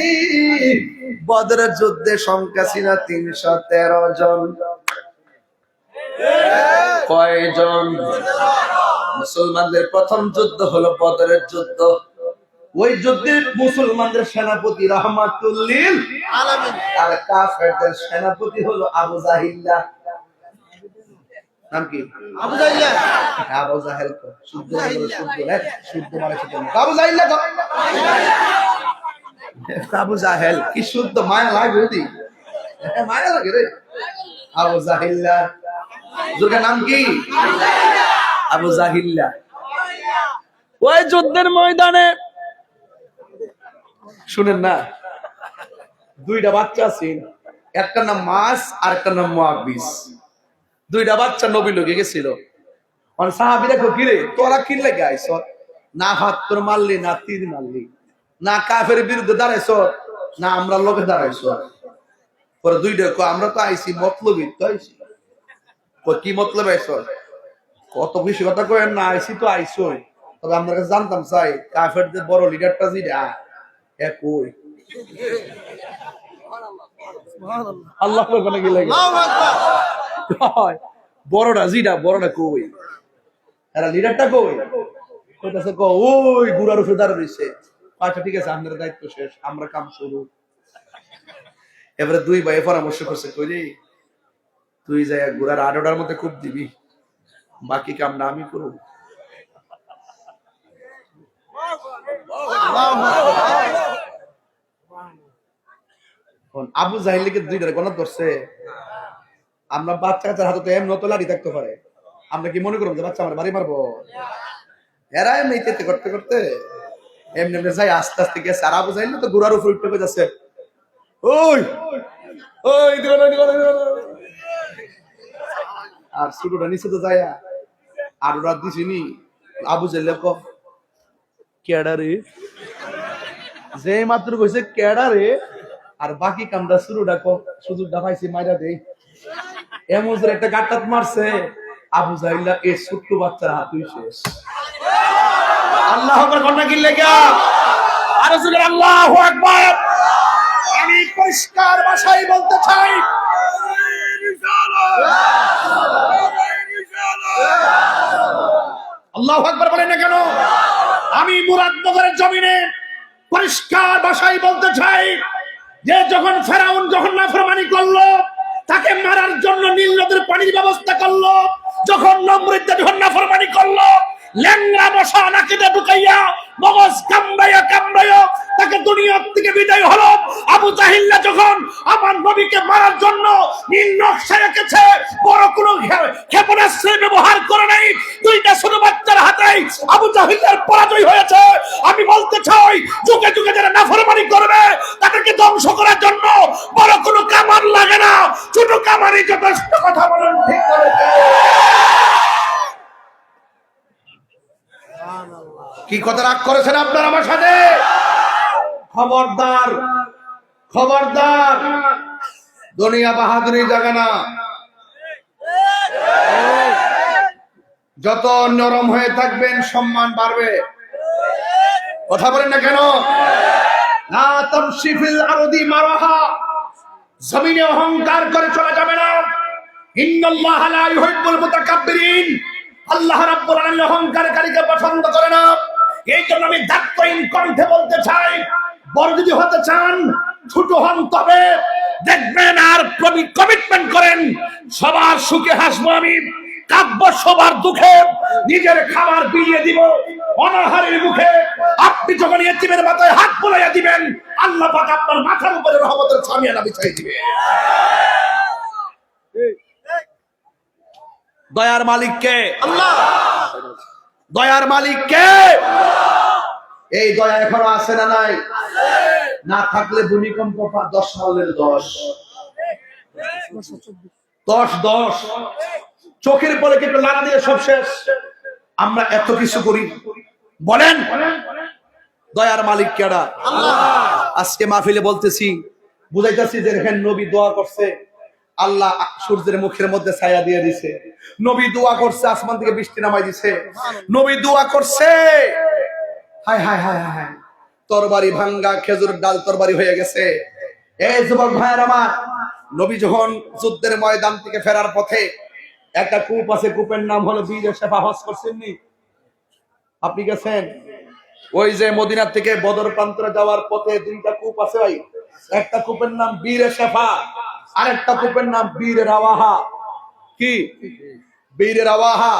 বদরের যুদ্ধে সংখ্যা ছিল ৩১৩ জন। কয়জন? মুসলমানদের প্রথম যুদ্ধ হলো বদরের যুদ্ধ। ওই যুদ্ধে মুসলমানদের সেনাপতি রাহমাতুল লিল আলামিন, আর কাফেরদের সেনাপতি হলো আবু জাহিল্লাহ। নাম কি? আবু জাহিল্লাহ। আবু জাহেল তো শুদ্ধ মানে শুদ্ধ না, শুদ্ধ মানে শুদ্ধ না। আবু জাহিল্লাহ, আবু জাহেল কি শুদ্ধ, মায়া লাগে ওদি, মায়া লাগে রে। আবু জাহিল্লাহ, যুগের নাম কি? আবু জাহিল্লাহ। ওই যুদ্ধের ময়দানে শুনেন না, দুইটা বাচ্চা ছিল, একটা নাম মাস আর একটা নাম মুআবিস। দুইটা বাচ্চা নবী লোকে গেছিল। আর সাহাবীরা কো কিরে তোরা কি লাগে আইছ? না হাত তোর মারলি, না তীর মারলি, না কাফের বিরুদ্ধে দাঁড়াইছ, না আমরা লোকে দাঁড়াইছ। পরে দুইটা কো আমরা তো আইছি মতলবই তো আইছি। কো কি মতলব আইছ? কত বেশি কথা কয়েন না, আইছি তো আইছই, তবে আমরা কাছে জানতাম চাই কাফেরদের বড় লিডারটা যেটা একই। আল্লাহ কোনে কি লাগে? বড়টা যেটা বড়টা কই, এরা লিডারটা কই? কইতাছে কো ওই গুড়ার উপরে দাঁড়া রইছে। আচ্ছা ঠিক আছে, আমাদের দায়িত্ব শেষ, আমরা কাম শুরু। এবারে দুই ভাই পরামর্শ করছে, কই রে তুই যাই গুড়ার আডোটার মধ্যে খুব দিবি, বাকি কামটা আমি করব। আবু জাহিলকে দুইটা গণত ধরছে। আমরা বাচ্চা কাচ্চার হাতে তো এমন তো লাঠি থাকতে পারে, আমরা কি মনে করবো যে বাচ্চা আমার বাড়ি মারবো? এরা এমনি করতে করতে এমনি এমনি যাই আস্তে আস্তে গেছে। আর আবু জাহিল তো ঘোড়ার উপর উঠে যাচ্ছে, ওই ওই আর ছোটটা নিচে তো যায় আর ওরা দিছিনি। আবু জাহিল কেডা রে, যে মাত্র কইছে কেডা রে, আর বাকি কামটা শুরুটা সুযোগটা পাইছি মাইরা দেই। এমন জোরে একটা গাঁটাত মারছে, আবু জাহিল্লা এই ছোট্ট বাচ্চার হাতুই শেষ। আল্লাহু আকবার কন্যা কি লেগা আর জোরে আল্লাহু আকবার। আমি পরিষ্কার ভাষায় বলতে চাই, আল্লাহু আকবার বলেন না কেন? আমি মুরাদনগরের জমিনে পরিষ্কার ভাষায় বলতে চাই যে যখন ফেরাউন যখন নাফরমানি করলো, তাকে মারার জন্য নীল নদের পানির ব্যবস্থা করলো, যখন নমরুদ যখন নাফরমানি করলো, ল্যাংড়া মশা নাকিতে ঢুকাইয়া মগজ কামড়াইয়া তাকে দুনিয়া থেকে বিদায় হলো। আবু জাহিল্লা যখন আমার নবীকে মারার জন্য নীল নকশা রেখেছে, বড় কোনো ক্ষেপণাস্ত্র ব্যবহার করে নাই, দুইটা ছোট বাচ্চার হাতেই আবু জাহিল্লার পরাজয় হয়েছে। আমি বলতে চাই, যুগে যুগে যারা নাফরমানি করবে তাদেরকে ধ্বংস করার জন্য বড় কোনো কামান লাগে না, ছোট কামানই যথেষ্ট। কথা বলেন ঠিক করে? কি কথা রাগ করেছেন আপনারা আমার সাথে? খবরদার, খবরদার, দুনিয়া বাহাদুরি জাগে না। যত নরম হয়ে থাকবেন সম্মান বাড়বে। কথা বলেন না কেন? না তামশি ফিল আরদি মারাহা, জমিনে অহংকার করে চলা যাবে না। ইন্নাল্লাহা লা ইউহিব্বুল মুতাকাব্বিরিন, আল্লাহ রাব্বুল আলামিন অহংকারকারীকে পছন্দ করে না। এই জন্য আমি দায়িত্বহীন কণ্ঠে বলতে চাই, বড় যদি হতে চান ছোট হন, তবে দেখবেন আর কমিটমেন্ট করেন সবার সুখে হাসবো আমি, কাঁদবো সবার দুঃখে, নিজের খাবার বিলিয়ে দিব অনাহারের মুখে। আপনি যখন ইতিমের মাথায় হাত বুলাইয়া দিবেন, আল্লাহ পাক আপনার মাথার উপরে রহমতের ছামিয়ানা বিছাই দিবে। দয়ার মালিক কে? আল্লাহ। দয়ার মালিক কে? এই দয়া এখনো আছে না নাই? না থাকলে ভূমিকম্প 10 মাইলের 10 চোখের পরে কেটে লাল দিয়ে সব শেষ। আমরা এত কিছু করি, বলেন দয়ার মালিক কেডা? আল্লাহ। আজকে মাহফিলে বলতেছি, বুঝাইতেছি যে দেখেন নবী দোয়া করছে, আল্লাহ সূর্যের মুখের মধ্যে ছায়া দিয়ে দিছে। নবী দোয়া করছে, আসমান থেকে বৃষ্টি নামাই দিছে। নবী দোয়া করছে, হায় হায় হায় হায়, তরবারি ভাঙ্গা খেজুরের ডাল তরবারি হয়ে গেছে। এই যুবক ভাইয়ের আমার, নবী যখন যুদ্ধের ময়দান থেকে ফেরার পথে একটা কূপ আছে, কূপের নাম হলো বীর শেফা। হজ করছেননি? আপনি গেছেন? ওই যে মদিনা থেকে বদর প্রান্তরে যাওয়ার পথে দুইটা কূপ আছে ভাই। একটা কূপের নাম বীর শেফা, আরেকটা কূপের নাম বীর রাওয়াহা। কি? বীর রাওয়াহা।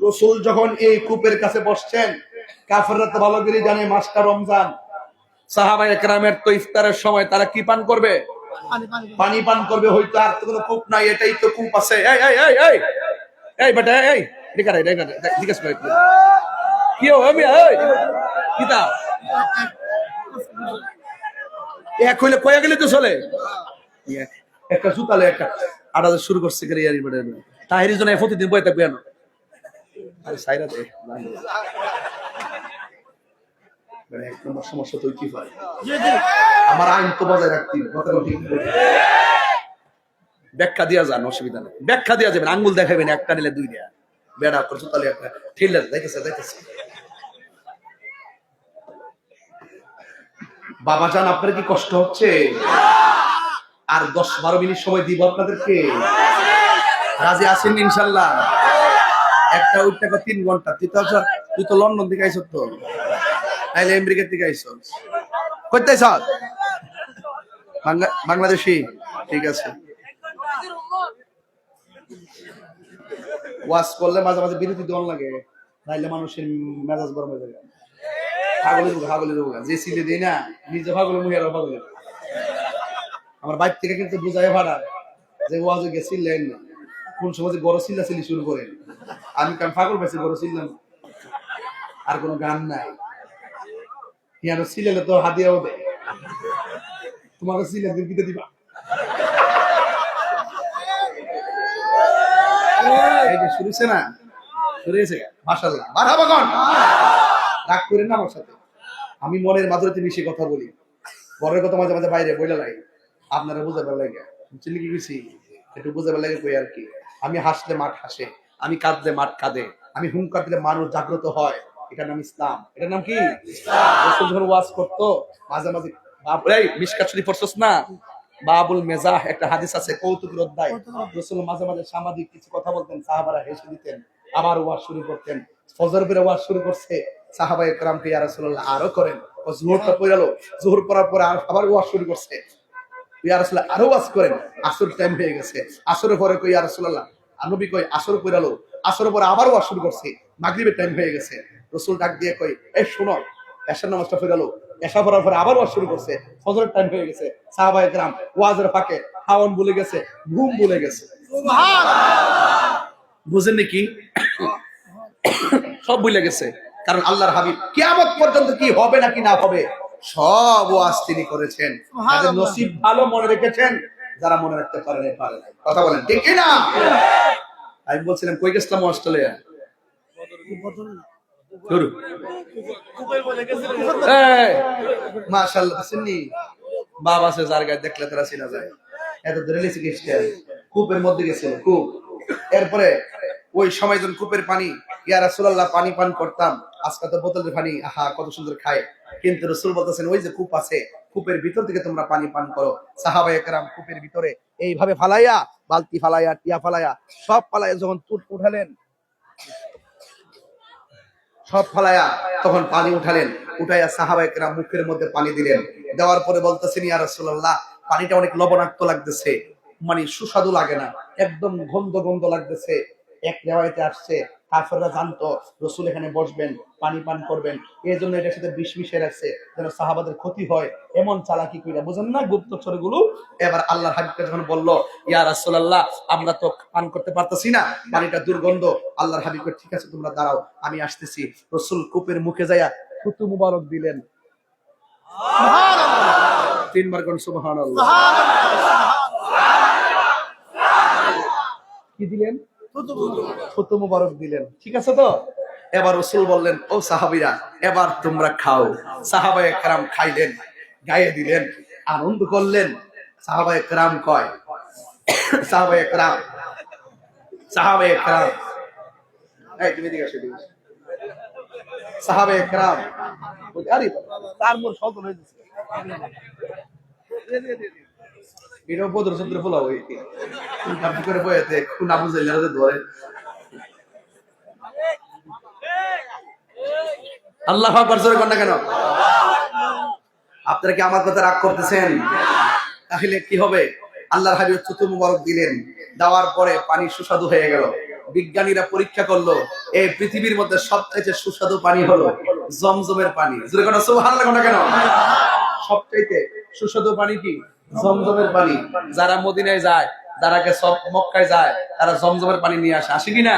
রাসূল যখন এই কূপের কাছে বসছেন, কাফেররা তো ভালো করে জানে মাসটা রমজান, সাহাবায়ে কেরামের তো ইফতারের সময় তারা কি পান করবে? পানি পান করবে। হয়তো আর তো কোনো কূপ নাই, এটাই তো কূপ আছে। এই এই এই এই এই বেটা, এই এদিকে জিজ্ঞেস করে কি হবে? এই কিতা এক হইলে কয়ে গেলে তো চলে। একটা জুতালে একটা আড়াতে শুরু করছে গেলে ইয়ারি বেটা তাহিরি জন্য প্রতিদিন বই থাকবে না। আরে সাইরা দে, এক নম্বর সমস্যা তো কি হয়, আমার আইন তো বজায় রাখতে ব্যাখ্যা দিয়া যান, অসুবিধা নেই, ব্যাখ্যা দিয়া যাবেন, আঙ্গুল দেখাবেন, একটা নিলে দুই দেয়া বেড়া করছো তাহলে একটা ঠিল যাইতেছে। বাবা জান, আপনার কি কষ্ট হচ্ছে? আর 10-12 মিনিট সময় দিব আপনাদেরকে। রাজি আছেন ইনশাল্লাহ? একটা উঠ টাকা 3 ঘন্টা। তুই তো লন্ডন থেকে আইছ, তো নাইলে আমেরিকা থেকে আইছ, কইতে আইছ? বাংলাদেশি? ঠিক আছে। ওয়াজ করলে মাঝে মাঝে বিরতি দেওয়ার লাগে, নাইলে মানুষের মেজাজ গরম হয়ে যায়। ছাগলের রোগ যে সিলে দেই না, নিজে পাগলের মুখে আরো পাগলের। আমার বাইর থেকে কিন্তু বুঝাই ভাড়া যে ওয়াজে গেছিলেন না, কোন সময় বড় চিল্লাচিল্লি শুরু করেন। আমি কারণ পাগল পাইছি, বড় চিল্লাম, আর কোনো গান নাই। ইয়ানো চিল্লালে তো হাদিয়াও দেয়, তোমাকে চিল্লা দিতে দিবা। শুরুছে না, শুরু হয়েছে। মাশাআল্লাহ, মারহাবা কোন। রাগ করেন না আমার সাথে, আমি মনের মাধুরীতে মিশে কথা বলি। ঘরের কথা মাঝে মাঝে বাইরে বইলে লাগে, আপনারা বুঝাবার লাগে, বুঝলি কি কইছি, একটু বুঝাবার লাগে কই আর কি। আমি হাসলে মাঠ হাসে, আমি কাঁদলে মাঠ কাঁদে, আমি হুঙ্কার দিলে মানুষ জাগ্রত হয়, এটার নাম ইসলাম। এটার নাম কি? রাসূল যখন ওয়াজ করতো মাঝে মাঝে, এই মিশকাত শরীফ পড়ছস না, বাবুল মেজাহ একটা হাদিস আছে, কৌতুকের অধ্যায়। রাসূল মাঝে মাঝে সামাজিক কিছু কথা বলতেন, সাহাবারা হেসে দিতেন, আবার ওয়াজ শুরু করতেন। ফজর পরে ওয়াজ শুরু করছে, সাহাবায়ে কেরামকে ইয়া রাসূলুল্লাহ আরো করেন। ও জোহরটা পড়ালো, জোহর পড়ার পরে আবার ওয়াজ শুরু করছে, ইয়া রাসূলুল্লাহ আরো ওয়াজ করেন। আসর টাইম হয়ে গেছে, আসরের পরে কই ইয়া রাসূলুল্লাহ, নবী কই আসর পড়ালো, আসরের পরে আবার ওয়াজ শুরু করছে, মাগরিবের টাইম হয়ে গেছে। রাসূল ডাক দিয়ে কই, এই শোনো, এশার নামাজটা পড়ালো, এশা পড়ার পরে আবার ওয়াজ শুরু করছে, ফজরের টাইম হয়ে গেছে। সাহাবায়ে কেরাম ওয়াজের ফাঁকে খাওয়ান ভুলে গেছে, ঘুম ভুলে গেছে। বুঝেন নাকি? সব ভুলে গেছে, কারণ আল্লাহর হাবিব কিয়ামত পর্যন্ত কি হবে নাকি না হবে সব ওয়াজ তিনি করেছেন। তাদের নসিব ভালো, মনে রেখেছেন, যারা মনে রাখতে পারে না পারে না। কথা বলেন ঠিক কি না? আমি বলছিলাম কই গেছিলাম অস্ট্রেলিয়া, মাশাআল্লাহ শুননি বাবা আছে যার গায়ে দেখলে তারা চিনা যায়, এত ধরে লিখে গেছে কূপের মধ্যে গেছিল কূপ। এরপরে ওই সময় যখন কূপের পানি, ইয়া রাসূলুল্লাহ পানি পান করতাম, আজকে তো বোতলের পানি, আহা কত সুন্দর খায়, কিন্তু রাসূল বলতেছেন ওই যে কূপ আছে, কূপের ভিতর থেকে তোমরা পানি পান করো। সাহাবায়ে কেরাম কূপের ভিতরে এইভাবে ফালাইয়া, বালতি ফালাইয়া, টিয়া ফালাইয়া, সব ফালাইয়া যখন উঠালেন, সব ফালাইয়া তখন পানি উঠালেন, উঠাইয়া সাহাবায়ে কেরাম মুখের মধ্যে পানি দিলেন। দেওয়ার পরে বলতেছেন ইয়া রাসূলুল্লাহ পানিটা অনেক লবণাক্ত লাগতেছে, মানে সুস্বাদু লাগে না, একদম গন্ধ গন্ধ লাগতেছে। এক রিওয়ায়াতে আসছে কাফেররা জানতো রাসূল এখানে বসবেন, পানি পান করবেন, এই জন্য এটার সাথে বিষ মিশিয়ে রাখছে যেন সাহাবাদের ক্ষতি হয়, এমন চালাকি কইরা, বুঝেন না গুপ্তচরগুলো। এবার আল্লাহর হাবিবকে যখন বলল ইয়া রাসূলুল্লাহ আমরা তো পান করতে পারতেছি না, পানিটা দুর্গন্ধ, আল্লাহর হাবিব কই ঠিক আছে তোমরা দাঁড়াও আমি আসতেছি। রাসূল কূপের মুখে যায়া থুতু মুবারক দিলেন, সুবহানাল্লাহ, তিনবার কোন সুবহানাল্লাহ, কি দিলেন? থুতু মুবারক দিলেন, ঠিক আছে তো। এবার রাসূল বললেন ও সাহাবীরা এবার তোমরা খাও। সাহাবায়ে কেরাম খাইলেন, গায়ে দিলেন, আনন্দ করলেন। সাহাবায়ে কেরাম কয়, সাহাবায়ে কেরাম, সাহাবায়ে কেরাম, এই তুমি দিকে আসো, দিকে সাহাবায়ে কেরাম, আরে তার মোর সতল হয়ে গেছে, এটা বদর সদর ফলাও এই কাজ করে বইতে কোন আবু জাইলারে ধরে। আল্লাহু আকবার জোরে কোন না কেন? আপনারা কি আমার কথা রাগ করতেছেন? তাহলে কি হবে? আল্লাহর হাবিব থুতু মুবারক দিলেন, দেওয়ার পরে পানি সুস্বাদু হয়ে গেল। বিজ্ঞানীরা পরীক্ষা করলো এই পৃথিবীর মধ্যে সবচেয়ে সুস্বাদু পানি হলো জমজমের পানি। জোরে কোন সুবহানাল্লাহ কোন না কেন? সবচেয়ে সুস্বাদু পানি কি? জমজমের পানি। যারা মদিনায় যায়, যারা সব মক্কায় যায়, তারা জমজমের পানি নিয়ে আসে, আসে কিনা?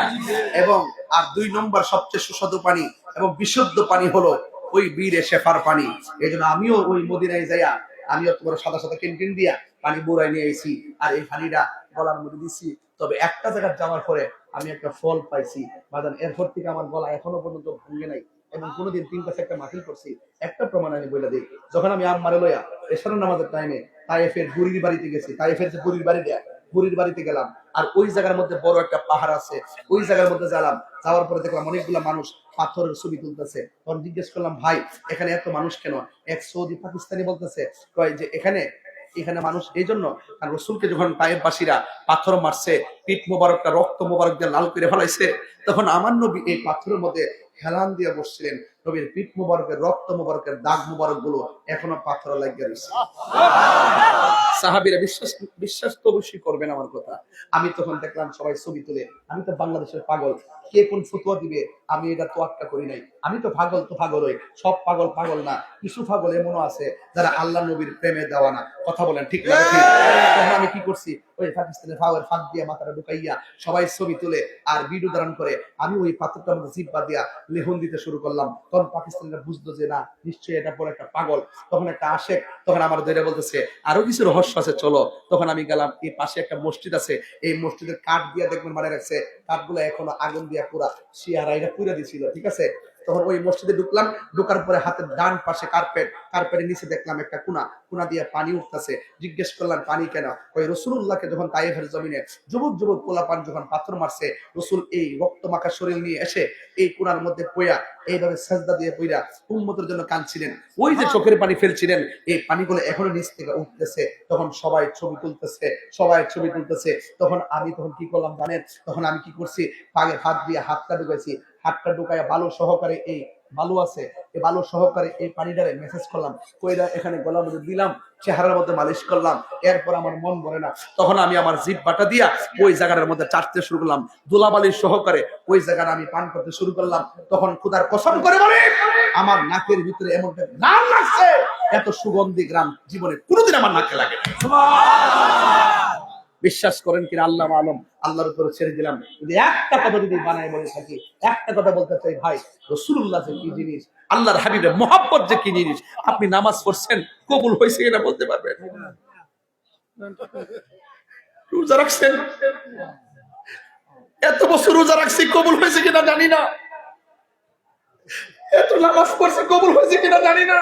এবং আর 2 নম্বর সবচেয়ে সুস্বাদু পানি এবং বিশুদ্ধ পানি হলো ওই বীরে শেফার পানি। এই জন্য আমিও ওই মদিনায় যাইয়া আমিও তোমার সাদা সাদা কিনকিন দিয়া পানি বুড়াই নিয়ে আইছি, আর এই পানিটা গলার মধ্যে দিছি। তবে একটা জায়গায় যাওয়ার পরে আমি একটা ফল পাইছি বাদান, এরপর থেকে আমার গলা এখনো পর্যন্ত ভাঙে নাই, এবং কোনোদিন 3 কাছে একটা মাহফিল করছি। একটা প্রমাণ আমি বলে দিই, যখন আমি আম্মারে লইয়া এশারের নামাজের টাইমে তায়েফের বুড়ির বাড়িতে গেছি, তায়েফের যে বুড়ির বাড়ি দেয়া, বুড়ির বাড়িতে গেলাম, আর ওই জায়গার মধ্যে বড় একটা পাহাড় আছে, ওই জায়গার মধ্যে গেলাম। যাওয়ার পরে দেখলাম অনেকগুলো মানুষ পাথরের ছবি তুলতেছে। তখন জিজ্ঞেস করলাম ভাই এখানে এত মানুষ কেন? এক সৌদি পাকিস্তানি বলতেছে কয় যে এখানে মানুষ এই জন্য, আর রাসূলকে যখন তায়েফবাসীরা পাথর মারছে, পিঠ মোবারকটা রক্ত মোবারক দিয়ে লাল করে ফেলাইছে, তখন আমার নবী এই পাথরের মধ্যে হেলান দিয়ে বসছিলেন। নবীর পিঠ মোবারকের রক্ত মোবারকের দাগ মোবারক গুলো এখনো পাথরে লাগিয়ে রয়েছে। সাহাবীরা বিশ্বাস তো অবশ্যই করবেন আমার কথা। আমি তখন দেখলাম সবাই ছবি তুলে, আমি তো বাংলাদেশের পাগল, কে কোন ফতোয়া দিবে আমি এটা তোয়াক্কা করি নাই। আমি তো পাগল, তো পাগল হই, সব পাগল পাগল না, কিছু পাগল এমনও আছে যারা আল্লাহ নবীর প্রেমে দেওয়ানা। কথা বলেন ঠিক না? তখন আমি কি করছি, ওই পাকিস্তানের ফাওয়ার ফাঁক দিয়ে মাথাটা ঢুকাইয়া সবাই ছবি তুলে আর ভিডিও ধারণ করে আমি ওই পাথরটার মধ্যে জিব্বা দিয়া লেহন দিতে শুরু করলাম। তখন পাকিস্তানিরা বুঝলো যে না নিশ্চয়ই এটা পরে একটা পাগল। তখন একটা আশেক তখন আমার ধরে বলতেছে আরো কিছু রহস্য আছে চলো। তখন আমি গেলাম, এই পাশে একটা মসজিদ আছে, এই মসজিদের কাঠ দিয়া দেখবেন মানে রাখছে, কাঠগুলো এখনো আগুন দিয়া পুরা শিয়ারা এটা পুরা দিছিল, ঠিক আছে। তখন ওই মসজিদে ঢুকলাম, ঢোকার পরে হাতের ডান পাশে কার্পেটের নিচে দেখলাম একটা কুনা দিয়ে পানি উঠতেছে। জিজ্ঞেস করলাম পানি কেন? ওই রাসূলুল্লাহকে যখন তায়েফের জমিনে যুবক পোলাপান যখন পাথর মারছে, রাসূল এই রক্তমাখা শরীর নিয়ে এসে এই কুনার মধ্যে পইয়া এইভাবে সাজদা দিয়ে পইরা উম্মতের জন্য কাঁদছিলেন। ওই যে চোখের পানি ফেলছিলেন, এই পানিগুলো এখনো নিচ থেকে উঠতেছে। তখন সবাই ছবি তুলতেছে। তখন আমি কি করলাম জানেন? তখন আমি কি করছি, পায়ে হাত দিয়ে হাতটা ঢুকাইয়া বালু সহকারে এই বালু আছে, এই বালু সহকারে এই পানিটারে মেসেজ করলাম, কইরা এখানে গলার মধ্যে দিলাম, চেহারার মধ্যে মালিশ করলাম। এরপর আমার মন ভরে না, তখন আমি আমার জিহ্বাটা দিয়া ওই জায়গাটার মধ্যে চাটতে শুরু করলাম, ধুলাবালি সহকারে ওই জায়গাটা আমি পান করতে শুরু করলাম। তখন খোদার কসম করে বলে, আমার নাকের ভিতরে এমন গ্রাম লাগছে, এত সুগন্ধি গ্রাম জীবনে কোনোদিন আমার নাকে লাগে না। বিশ্বাস করেন কিনা আল্লাহ মালুম, আল্লাহর উপরে ছেড়ে দিলাম। যদি একটা কথা যদি বানায় বলে থাকি, একটা কথা বলতে চাই, ভাই রাসূলুল্লাহ যে কি জিনিস, আল্লাহর হাবিবের মহব্বত যে কি জিনিস। আপনি নামাজ পড়ছেন, কবুল হয়েছে কিনা বলতে পারবেন? রোজা রাখছেন, এত বছর রোজা রাখছি, কবুল হয়েছে কিনা জানি না। এত নামাজ পড়ছি, কবুল হয়েছে কিনা জানি না।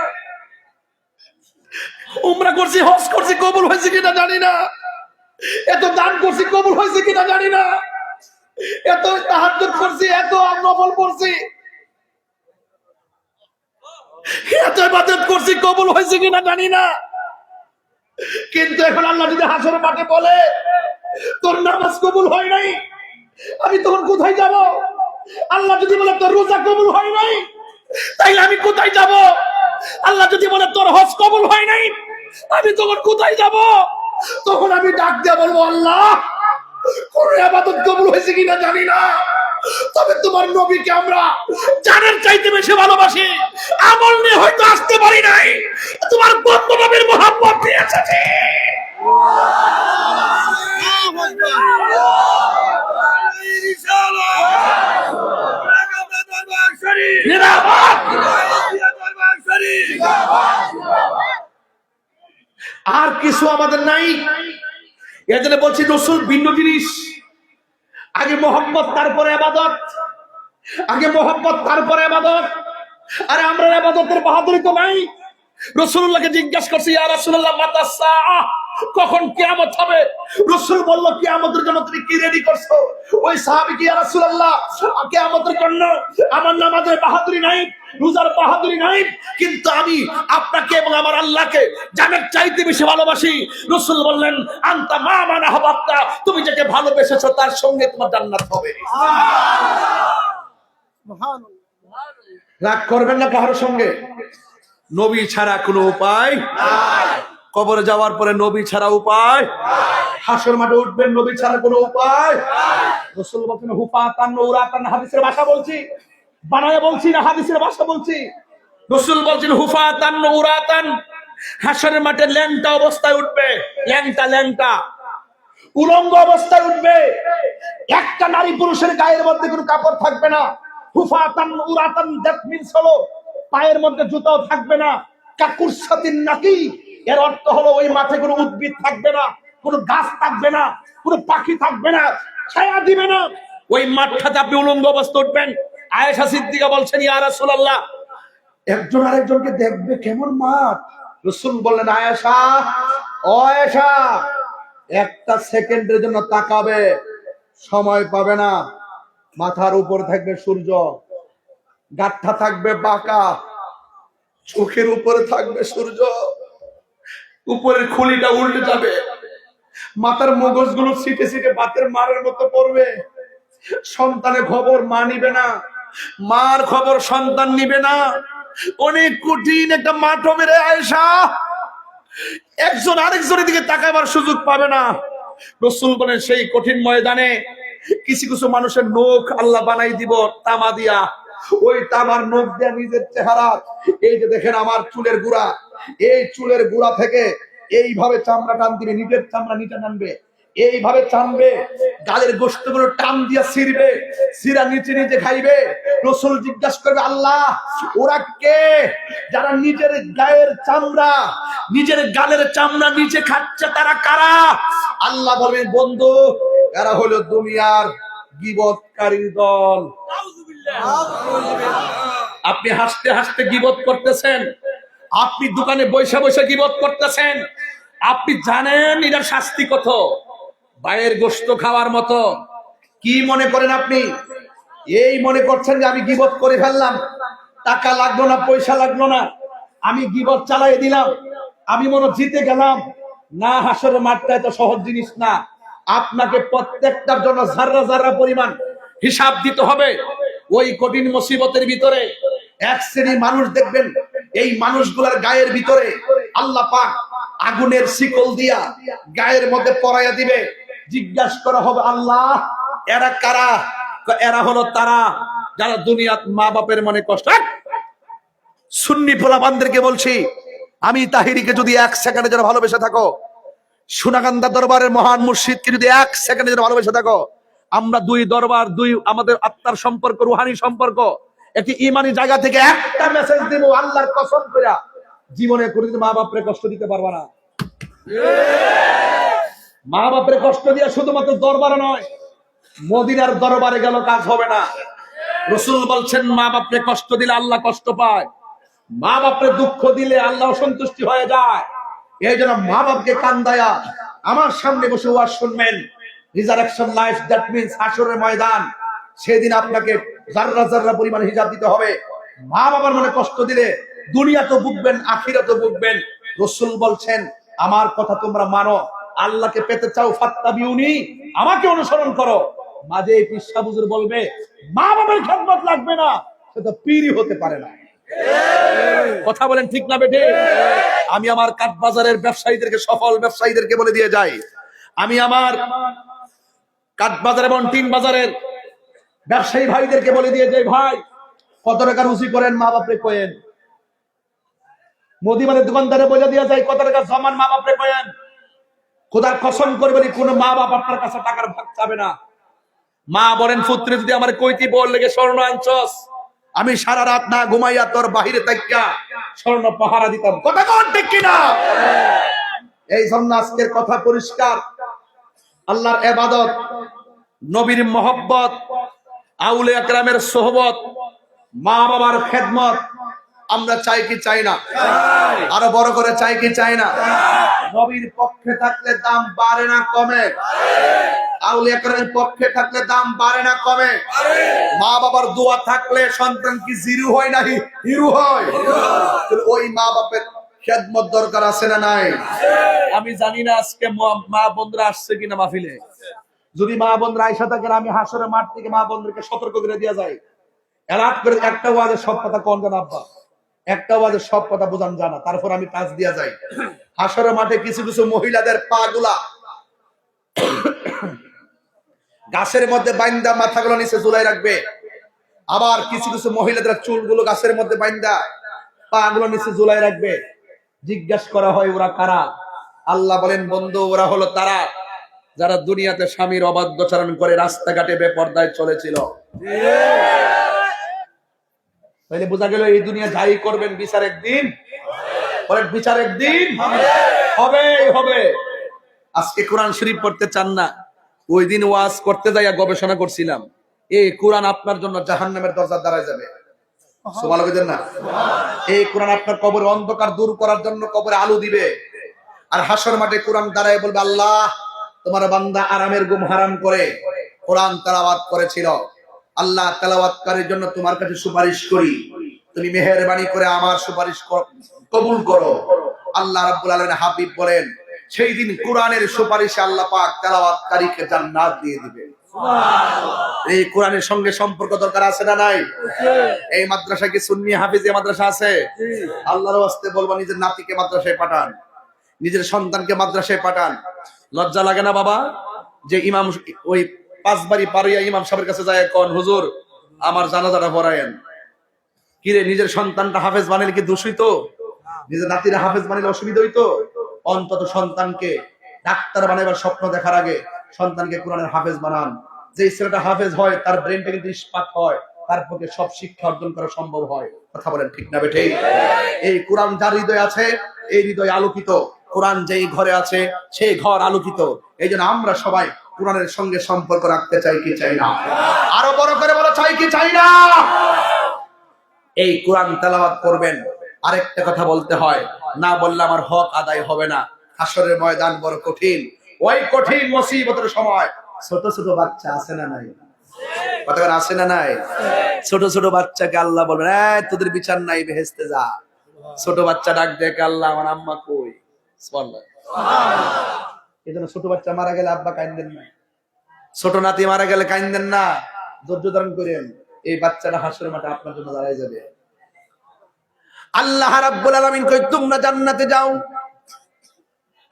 উমরা করছি, হজ করছি, কবুল হয়েছে কিনা জানি না। এত দান করছি, কবুল হয়েছে কিনা জানি না। এত তাহাজ্জুদ করছি, এত নফল পড়ছি, এত ইবাদত করছি, কবুল হয়েছে কিনা জানি না। কিন্তু এখন আল্লাহ যদি হাসরের মাঠে বলে তোর নামাজ কবুল হয় নাই, আমি তখন কোথায় যাব? আল্লাহ যদি বলে তোর রোজা কবুল হয় নাই, তাইলে আমি কোথায় যাব? আল্লাহ যদি বলে তোর হজ কবুল হয় নাই, আমি তখন কোথায় যাব? তখন আমি ডাক দিয়ে বলবো, আল্লাহ কোন ইবাদত কবুল হয়েছে কিনা জানি না, তবে তোমার নবীকে আমরা জানের চাইতে বেশি ভালোবাসি। আমল নিয়ে হয়তো আসতে পারি নাই, তোমার বন্ধু নবীর মহব্বত নিয়ে এসেছি। আর কিছু আমাদের নাই। এজন্য বলছি রাসূল ভিন্ন জিনিস। আগে মহব্বত, তারপরে ইবাদত। আগে মহব্বত, তারপরে ইবাদত। আরে আমরা ইবাদতের বাহাদুরি তো নাই। রাসূলুল্লাহকে জিজ্ঞাসা করছি, ইয়া রাসূলুল্লাহ মাতা সাআহ, কখন কিয়ামত হবে? রাসূল বলল, কিয়ামতের জন্য তুমি কি রেডি করছো? ওই সাহাবী কি, ইয়া রাসূলুল্লাহ কিয়ামতের জন্য আমার নামাজের বাহাদুরি নাই, রোজার বাহাদুরি নাই, কিন্তু আমি আপনাকে এবং আমার আল্লাহকে জানের চাইতে বেশি ভালোবাসি। রাসূল বললেন, আনতা মা মান আহবাবতা, তুমি যাকে ভালোবেসেছো তার সঙ্গে তোমার জান্নাত হবে। সুবহানাল্লাহ। রাগ করবেন না কারোর সঙ্গে। নবী ছাড়া কোনো উপায় নাই। কবরে যাওয়ার পরে নবী ছাড়া উপায় নাই। হাসর মাঠে উঠবেন, নবী ছাড়া কোনো উপায় নাই। রাসূল বলেন হুফাতান উরাতান, হাদিসের ভাষা বলছি, বানায়া বলছি না, হাদিসের ভাষা বলছি। রাসূল বলেন হুফাতান উরাতান, হাসরের মাঠে ল্যাংটা অবস্থায় উঠবে, ল্যাংটা উলঙ্গ অবস্থায় উঠবে। একটা নারী পুরুষের গায়ের মধ্যে কোনো কাপড় থাকবে না। হুফাতান উরাতান, দ্যাট মিন্স হলো পায়ের মধ্যে জুতাও থাকবে না। কাকুরসাতিন নাকি, এর অর্থ হলো ওই মাঠে কোনো উদ্ভিদ থাকবে না, কোনো গাছ থাকবে না, কোনো পাখি থাকবে না, ছায়া দিবে না। ওই মাঠটাতে আপনি উলঙ্গ অবস্থায় উঠবেন। আয়েশা সিদ্দিকা বলছেন, ইয়া রাসূলুল্লাহ, একজন আরেকজনকে দেখবে, কেমন মাঠ? রাসূল বললেন, আয়েশা, ও আয়েশা, একটা সেকেন্ডের জন্য তাকাবে, সময় পাবে না। মাথার উপর থাকবে সূর্য, গাঠা থাকবে বাঁকা, চোখের উপরে থাকবে সূর্য, উপরের খুলিটা উল্টে যাবে, মাথার মগজগুলো সিটে সিটে বাতের মারের মতো পড়বে। সন্তানের খবর মা নিবে না, মার খবর সন্তান নিবে না। অনেক কঠিন একটা মাঠ হবে রে আয়েশা, একজন আরেকজনের দিকে তাকাবার সুযোগ পাবে না। রাসূল বলেন, সেই কঠিন ময়দানে কিছু কিছু মানুষের নখ আল্লাহ বানাই দিব তামা দিয়া। ওই তামার নখ দিয়া নিজের চেহারা, এই যে দেখেন আমার চুলের গুড়া, এই চুলের গুড়া থেকে এইভাবে চামড়া টান দিবে, নিজের চামড়া নিচে টানবে, এইভাবে টানবে, গালের গোশতগুলো টান দিয়া ছিঁড়বে, ছিঁড়া নিচে নিচে খাইবে। রাসূল জিজ্ঞাসা করবে, আল্লাহ ওরা কে যারা নিজের গায়ের চামড়া, নিজের গালের চামড়া নিচে খাচ্ছে, তারা কারা? আল্লাহ বলবেন, বন্ধু এরা হলো দুনিয়ার গীবতকারীর দল। আপনি হাসতে হাসতে গীবত করতেছেন, আপনি দোকানে বৈশা বৈশা গীবত করতেছেন, আপনি জানেন এটার শাস্তি কত, ভাইয়ের গোশত খাওয়ার মতো। কি মনে করেন আপনি? এই মনে করছেন যে আমি গীবত করে ফেললাম, টাকা লাগলো না, পয়সা লাগলো না, আমি গীবত চালাই দিলাম, আমি মনে জিতে গেলাম। না, হাসরের মাঠটা এত সহজ জিনিস না। আপনাকে প্রত্যেকটার জন্য জাররা জাররা পরিমাণ হিসাব দিতে হবে। ওই কঠিন মুসিবতের ভিতরে এক শ্রেণীর মানুষ দেখবেন, এই মানুষগুলোর গায়ের ভিতরে আল্লাহ পাক আগুনের শিকল দিয়া গায়ের মধ্যে পরাইয়া দিবে। জিজ্ঞাসা করা হবে, আল্লাহ এরা কারা? এরা হলো তারা যারা দুনিয়াত মা বাপের মনে কষ্ট। সুন্নি পোলাপানদেরকে বলছি, আমি তাহিরিকে যদি 1 সেকেন্ডে যারা ভালোবেসে থাকো, সোনাকান্দা দরবারের মহান মুর্শিদকে যদি 1 সেকেন্ডে যারা ভালোবেসে থাকো, আমরা দুই দরবার, দুই আমাদের আত্মার সম্পর্ক, রুহানি সম্পর্ক, একটি ইমানি জায়গা থেকে একটা মেসেজ দিব, আল্লাহর কসম করে জীবনে কোনোদিন মা বাপরে কষ্ট দিতে পারবা না। মা বাপরে কষ্ট দিয়ে শুধুমাত্র দরবারে নয়, মদিনার দরবারে গেল কাজ হবে না। রাসূল বলছেন, মা বাপরে কষ্ট দিলে আল্লাহ কষ্ট পায়, মা বাপরে দুঃখ দিলে আল্লাহ সন্তুষ্টি হয়ে যায়। এই জন্য মা বাপকে কান্দায়া আমার সামনে বসে ওয়াজ শুনবেন। রিজারেকশন লাইফ, দ্যাট মিন্স হাসরের ময়দান, সেদিন আপনাকে জাররা জাররা পরিমাণ হিসাব দিতে হবে। মা বাবার মনে কষ্ট দিলে দুনিয়া তো ভুগবেন, আখিরাত তো ভুগবেন। রাসূল বলছেন, আমার কথা তোমরা মানো, আল্লাহকে পেতে চাও ফাত্তাবিউনি, আমাকে অনুসরণ করো। মাঝে এই পীর সাহেব হুজুর বলবে মা বাবার খেদমত লাগবে না, সে তো পীরই হতে পারে না। কথা বলেন ঠিক না বেটে? আমি আমার কাঠবাজারের ব্যবসায়ীদেরকে, সফল ব্যবসায়ীদেরকে বলে দিয়ে যাই, আমি আমার কাঠবাজার এবং টিন বাজারের ব্যবসায়ী ভাইদেরকে বলে দিয়ে যাই, ভাই কত টাকা রুচি করেন মা বাপরে কয়েন। মুদিমানের দোকানদারে বলে দিয়ে যায়, কত টাকা জমান মা বাপরে কয়েন। খোদার কসম করবেন, কোন মা বাপ আপনার কাছে টাকার ভাগ চাবে না। মা বলেন, পুত্রে যদি আমার কইতি বল লেগে স্বর্ণ আনছস, আমি সারা রাত না ঘুমাইয়া তোর বাহিরে তাকিয়া স্বর্ণ পাহারা দিতাম। কথা কোন ঠিক কিনা? এই জন্য আজকের কথা পরিষ্কার, আল্লাহর ইবাদত, নবীর মহব্বত, আউলিয়া কেরামের সোহবত, মা বাবার খেদমত আমরা চাই কি চাই না? আরো বড় করে চাই কি চাই না? নবীর পক্ষে থাকলে দাম বাড়ে না কমে? আউলিয়া কেরামের পক্ষে থাকলে দাম বাড়ে না কমে? মা বাবার দোয়া থাকলে সন্তান কি জিরো হয় না হিরো হয়? ওই মা বাপের খেদমত দরকার আছে না নাই? আমি জানি না আজকে মা বন্ধুরা আসছে কিনা মাহফিলে। যদি মা বন্ধুরা আইসা থাকেন, আমি হাসরের মাঠ থেকে মা বন্ধুকে সতর্ক করে দিয়ে যাই, এলাট করে একটা ওয়াজের সব কথা কোন জানা আব্বা, একটা ওয়াজের সব কথা বোঝান জানা, তারপর আমি কাজ দিয়া যাই। হাসরের মাঠে কিছু কিছু মহিলাদের পা গুলা গাছের মধ্যে বাইন্দা মাথাগুলো নিচে ঝুলাই রাখবে, আবার কিছু কিছু মহিলাদের চুলগুলো গাছের মধ্যে বাইন্দা পা গুলো নিচে ঝুলাই রাখবে। জিজ্ঞাসা করা হয়, ওরা কারা? আল্লাহ বলেন, বন্ধু ওরা হলো তারা যারা দুনিয়াতে স্বামীর অবাধ্যচারণ করে রাস্তাঘাটে বেপরদায় চলেছিল। তাহলে বোঝা গেল, এই দুনিয়া যাই করবেন বিচার একদিন, পরের বিচার একদিন হবেই হবে। আজকে কোরআন শরীফ পড়তে চান না, ওই দিন ওয়াজ করতে যাইয়া গবেষণা করছিলাম, এই কোরআন আপনার জন্য জাহান্নামের দরজার দ্বারায় যাবে। সুবহানাল্লাহ না? এই কোরআন আপনার কবরের অন্ধকার দূর করার জন্য কবরে আলো দিবে। আর হাসর মাঠে কোরআন দাঁড়ায় বলবে, আল্লাহ তোমার বান্দা আরামের ঘুম হারাম করে কোরআন তেলাওয়াত করেছিল, আল্লাহ তেলাওয়াতকারীর জন্য তোমার কাছে সুপারিশ করি, তুমি মেহেরবানি করে আমার সুপারিশ কবুল করো। আল্লাহ রাব্বুল আলামিন হাবিব বলেন, সেই দিন কোরআনের সুপারিশে আল্লাহ পাক তেলাওয়াতকারীকে জান্নাত দিয়ে দিবেন। সুবহানাল্লাহ। এই কোরআনের সঙ্গে সম্পর্ক দরকার আছে না নাই? এই মাদ্রাসা কি সুন্নি হাফেজি মাদ্রাসা আছে? আল্লাহর ওয়াস্তে বলবো, নিজের নাতিকে মাদ্রাসায় পাঠান, নিজের সন্তানকে মাদ্রাসায় পাঠান। লজ্জা লাগে না বাবা যে ইমাম ওই 5 বাড়ি পারিয়া ইমাম সাহেবের কাছে যায়, কোন হুজুর আমার জানাজাটা পড়ায়েন? কি রে, নিজের সন্তানটা হাফেজ বানাইলে কি দোষ হইতো? নিজের নাতিরা হাফেজ বানাইলে অসুবিধা হইতো? অন্তত সন্তানকে ডাক্তার বানাইবার স্বপ্ন দেখার আগে সন্তানকে কোরআনের হাফেজ বানান। যে ছেলেটা হাফেজ হয় তার ব্রেনটা কিন্তু ইস্পাত হয়, তার পক্ষে সব শিক্ষা অর্জন করা সম্ভব হয়। কথা বলেন ঠিক না বেঠিক? এই কোরআন যার হৃদয়ে আছে, এই হৃদয় আলোকিত। কোরআন যেই ঘরে আছে সেই ঘর আলোকিত। এই জন্য আমরা সবাই কোরআনের সঙ্গে সম্পর্ক রাখতে চাই কি চাই না? আরো বড় করে বলো, চাই কি চাই না? এই কোরআন তেলাওয়াত করবেন। আরেকটা কথা বলতে হয়, না বললে আমার হক আদায় হবে না। হাসরের ময়দান বড় কঠিন। ওই কঠিন মুসিবতের সময় ছোট ছোট বাচ্চা আছে না নাই? কতক্ষণ আছে না নাই? ছোট ছোট বাচ্চাকে আল্লাহ বলবেন, এই তোদের বিচার নাই, বেহেশতে যা। ছোট বাচ্চা ডাক দেখে, আল্লাহ আমার আম্মা কই? সুবহানাল্লাহ। এজন্য ছোট বাচ্চা মারা গেলে আব্বা কাঁদেন না, ছোট নাতি মারা গেলে কাঁদেন না, ধৈর্য ধারণ করেন। এই বাচ্চাটা হাসরের মাঠে আপনার জন্য দাঁড়ায় যাবে। আল্লাহ রাব্বুল আলামিন কই, তোমরা জান্নাতে যাও।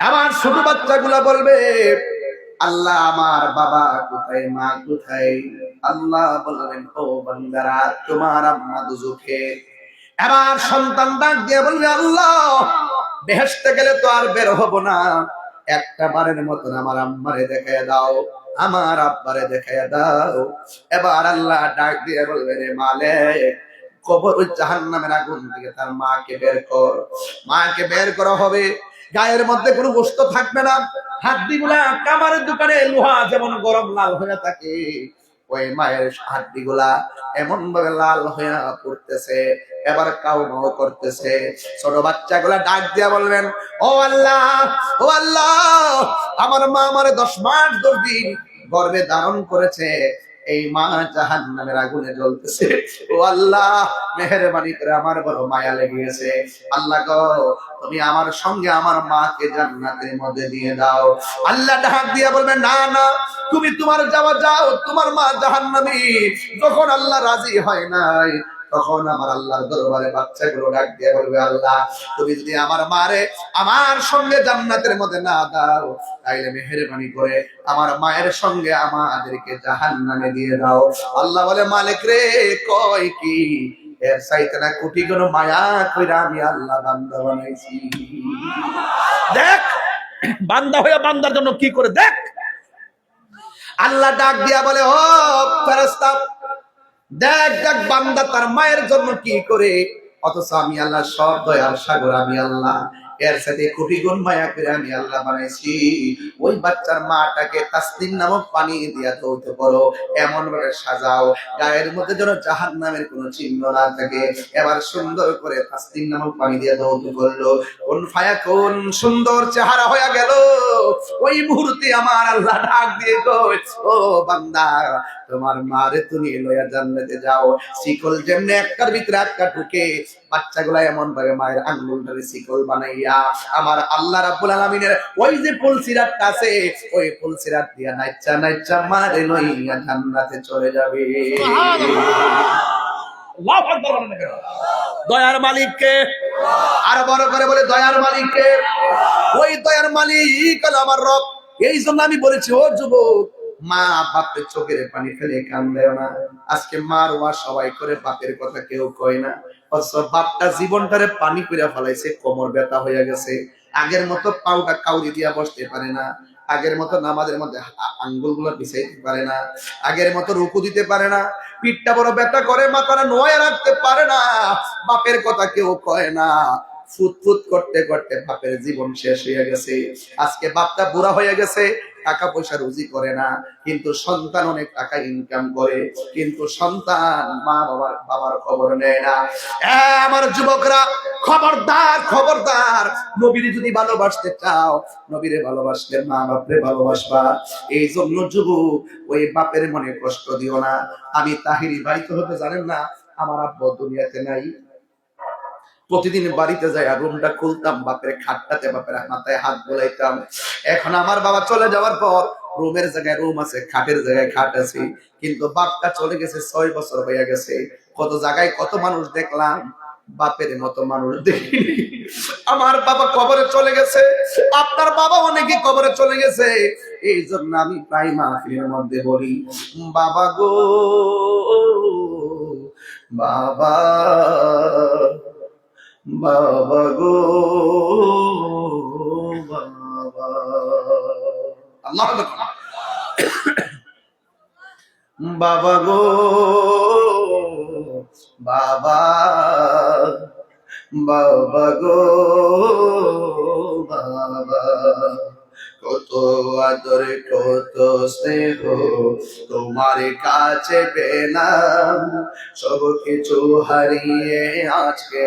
আমার ছোট বাচ্চাগুলা বলবে, আল্লাহ আমার বাবা কোথায়, মা কোথায়? আল্লাহ বলবেন, ও বান্দারা, তোমার আম্মা দুজখে। এবার সন্তান ডাক দিয়ে বলবে, আল্লাহ বেহেশতে গেলে তো আর বের হব না, একটা বারের মতন আমার আম্মারে দেখায় দাও, আমার আব্বারে দেখায় দাও। এবার আল্লাহ ডাক দিয়ে বলবে, রে মালিক, কবর জাহান্নামের আগুন থেকে তার মাকে বের কর। মাকে বের করা হবে, গায়ের মধ্যে কোনো গোশত থাকবে না, হাড্ডিগুলা কামারের দোকানে লোহা যেমন গরম লাল হয়ে থাকে, ওই মায়ের হাড্ডিগুলা এমন ভাবে লাল হয়ে পড়তেছে। এবার কাউমাও করতেছে। ছোট বাচ্চাগুলা ডাক দিয়া বলবেন, ও আল্লাহ, ও আল্লাহ, আমার মা আমারে 10 মাস 10 দিন গর্ভে ধারণ করেছে, এই মা জাহান্নামের আগুনে জ্বলতেছে। ও আল্লাহ, মেহেরবানি করে আমার বড় মায়া লেগেছে। আল্লাহ গো, তুমি আমার সঙ্গে আমার মাকে জান্নাতের মধ্যে দিয়ে দাও। আল্লাহ ডাক দিয়া বলবেন, না না, তুমি তোমার যাওয়া যাও, তোমার মা জাহান্নামী। যখন আল্লাহ রাজি হয় নাই, তখন আমার আল্লাহর দরবারে বাচ্চাগুলো ডাক দিয়ে বলবে, আল্লাহ তুমি যদি আমার মারে আমার সঙ্গে জান্নাতের মধ্যে না দাও, তাইলে মেহেরবানি করে আমার মায়ের সঙ্গে আমাদেরকে জাহান্নামে দিয়ে দাও। আল্লাহ বলে, মালিক রে, কয় কি? এর চাইতে না কোটি গুণ মায়া কইরা আমি আল্লাহ বান্দা বানাইছি। দেখ বান্দা হয়ে বান্দার জন্য কি করে, দেখ। আল্লাহ ডাক দিয়া বলে, ও ফেরেশতা, দেখ দেখ বান্দা তার মায়ের জন্য কি করে। অথচ আমি আল্লাহ সব দয়ার সাগর, আমি আল্লাহ এর সাথে কোটি গুণ মায়া করে আমি আল্লাহ বানাইছি। ওই বাচ্চার মাটাকে তাসলিম নামক পানি দিয়া ধৌত করো, এমন ভাবে সাজাও গায়ের মধ্যে যেন জাহান্নামের কোনো চিহ্ন না থাকে। এবার সুন্দর করে তাসলিম নামক পানি দিয়া ধৌত করলো, কোন ফায়াকুন সুন্দর চেহারা হয়ে গেল। ওই মুহূর্তে আমার আল্লাহ ডাক দিয়ে কই, ও বান্দা, তোমার মারে তুমি লয়া জান্নাতে যাও। শিকল যেমনে একটার ভিতরে একটা ঢুকে, বাচ্চাগুলা এমন ভাবে মায়ের আঙ্গুলটারে শিকল বানাইয়া আমার আল্লাহ রাব্বুল আলামিনের ওই যে পুলসিরাতটা আছে, ওই পুলসিরাত দিয়া নাইচা নাইচা মারে লইয়া জান্নাতে চলে যাবে। আল্লাহু আকবার বলেন না। দয়ার মালিককে আর বড় করে বলে, দয়ার মালিককে। ওই দয়ার মালিক হলো আমার রব। এই জন্য আমি বলেছি, ও যুবক, মা বাপের চোখের পানি ফেলে কান্দেও না। আজকে মার ওয়া সবাই করে, বাপের কথা কেউ কয় না। অথচ বাপটা জীবনটারে পানি কইরা ফেলাইছে, কোমর ব্যথা হয়ে গেছে, আগের মতো পাউটা কাউরি দিয়া বসতে পারে না, আগের মতো নামাজের মধ্যে আঙ্গুলগুলো পিছাইতে পারে না, আগের মতো রুকু দিতে পারে না, পিঠটা বড় ব্যথা করে, মাথাটা নোয়া রাখতে পারে না। বাপের কথা কেউ কয় না। ফুটফুট করতে করতে বাপের জীবন শেষ হয়ে গেছে। আজকে বাপটা বুড়া হয়ে গেছে, টাকা পয়সা রুজি করে না, কিন্তু সন্তান অনেক টাকা ইনকাম করে, কিন্তু সন্তান মা বাবার খবর নেয় না। আমার যুবকরা, খবরদার খবরদার, নবীরে যদি ভালোবাসতে চাও, নবীরে ভালোবাসলে মা বাপরে ভালোবাসবা। এই জন্য যুবক, ওই বাপের মনে কষ্ট দিও না। আমি তাহিরি বাড়িতে হতে জানেন না, আমার আব্বা দুনিয়াতে নাই। প্রতিদিন বাড়িতে যাই, রুমটা খুলতাম, বাপের খাটটাতে বাপের মাথায় হাত বোলাইতাম। এখন আমার বাবা চলে যাওয়ার পর রুমের জায়গায় রুম আছে, খাটের জায়গায় খাট আছে, কিন্তু বাপটা চলে গেছে, 6 বছর হয়ে গেছে। কত জায়গায় কত মানুষ দেখলাম, বাপের মতো মানুষ দেখিনি। আমার বাবা কবরে চলে গেছে, আপনার বাবা অনেকে কবরে চলে গেছে। এই জন্য আমি প্রায় মাহফিলের মধ্যে বলি, বাবা গো বাবা, বাবা গো বাবা। আল্লাহ বাবা গো বাবা, বাবা গো বাবা, কত আদর কত স্নেহ তোমার কাছে পেলাম, সব কিছু হারিয়ে আজকে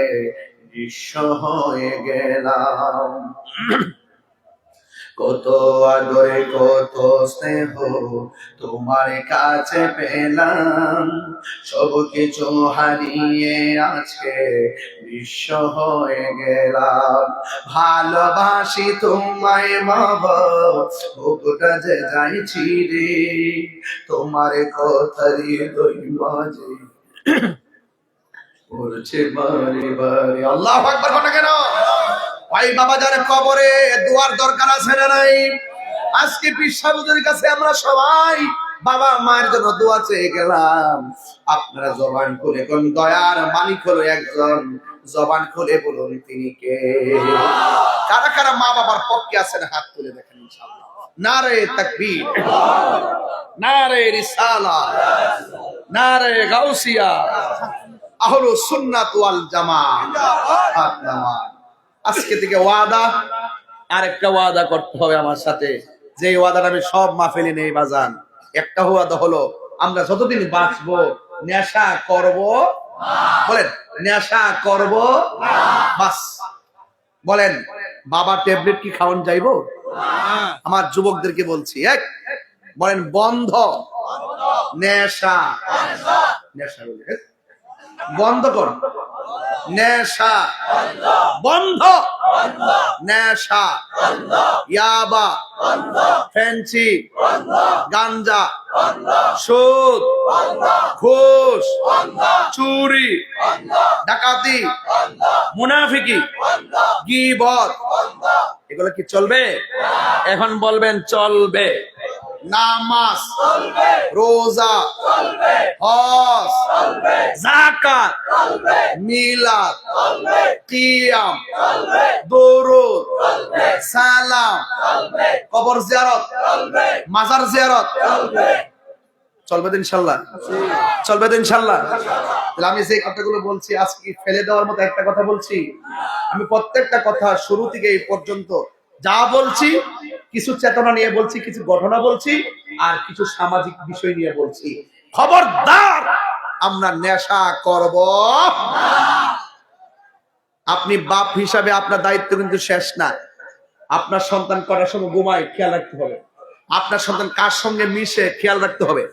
নিঃস্ব হয়ে গেলাম। কত আদরে কত স্নেহ তোমার কাছে পেলাম, সব কিছু হারিয়ে আজকে নিঃস্ব হয়ে গেলাম। ভালোবাসি তোমায় বাবা, বুকটা যে যাইছি রে, তোমার কথা হৃদয় মাঝে পড়ছে বারে বারে। আল্লাহু আকবার বলো কেন? ভাই বাবা যারা কবরে দোয়ার দরকার আছে না নাই? আজকে পীর সাহেবদের কাছে আমরা সবাই বাবা মায়ের জন্য দোয়া চেয়ে গেলাম। আপনারা জবান খুলে কোন দয়ার মালিক হলো একজন, জবান খুলে বলুন তিনি কে? কারা কারা মা বাবার পক্ষে আছেন হাত তুলে দেখেন ইনশাআল্লাহ। নারে তাকবীর, নারে রিসালাত, নারে গাউসিয়া, আহলুস সুন্নাত ওয়াল জামাত। আজকে থেকে ওয়াদা, আরেকটা ওয়াদা করতে হবে আমার সাথে, যে ওয়াদাটা আমি সব মাহফিলে নেই বাজান। একটা ওয়াদা হলো আমরা যতদিন বাঁচবো নেশা করব, বলেন নেশা করব বাস। বলেন বাবা ট্যাবলেট কি খাওয়ান যাইবো? আমার যুবকদেরকে বলছি, এক বলেন বন্ধ নেশা, নেশা বন্ধ কর, নেশা বন্ধ, নেশা ইয়াবা, ফেন্সি, গাঞ্জা, সুদ, ঘুষ, চুরি, ডাকাতি, মুনাফিকি, গীবত, এগুলো কি চলবে? এখন বলবেন চলবে। নামাজ, রোজা, হজ, যাকাত, মিলাদ, কিয়াম, দরুদ, সালাম, কবর জিয়ারত, মাজার জিয়ারত চলবে তো ইনশাআল্লাহ? চলবে তো ইনশাআল্লাহ? তাহলে আমি যে কথাগুলো বলছি আজকে ফেলে দেওয়ার মতো একটা কথা বলছি? আমি প্রত্যেকটা কথা শুরু থেকে এই পর্যন্ত যা বলছি কিছু চেতনা নিয়ে বলছি, কিছু ঘটনা বলছি, আর কিছু সামাজিক বিষয় নিয়ে বলছি। খবরদার আমরা নেশা করব না। আপনি বাপ হিসাবে আপনার দায়িত্ব কিন্তু শেষ না। আপনার সন্তান করার সময় ঘুমায় খেয়াল রাখতে হবে, আপনার সন্তান কার সঙ্গে মিশে খেয়াল রাখতে হবে,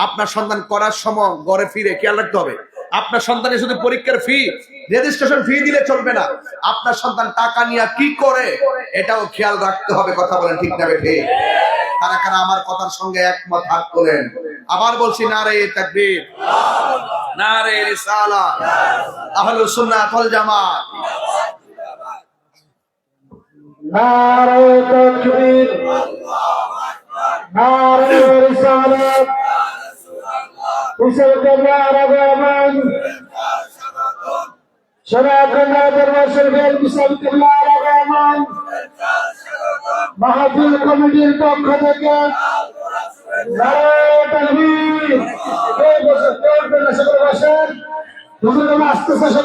আপনার সন্তান করার সময় ঘরে ফিরে খেয়াল রাখতে হবে। আপনার সন্তানের শুধু পরীক্ষার ফি, রেজিস্ট্রেশন ফি দিলে চলবে না, আপনার সন্তান টাকা নিয়ে কি করে এটাও খেয়াল রাখতে হবে। কথা বলেন ঠিক না বেঠিক? কারা কারা আমার কথার সঙ্গে একমত হাত তোলেন? আবার বলছি নারে তাকবীর, নারে রিসালাত, আহলুস সুন্নাত ওয়াল জামাত। নারে তাকবীর, নারে রিসালাত, মুসলমান আগামান শরাকনা দরবার শরীফের মুসলমান আগামান মাহফিল কমিটির পক্ষ থেকে নারে তাকবীর। এই বছর সকল বসেন, হুজুর আস্তে আস্তে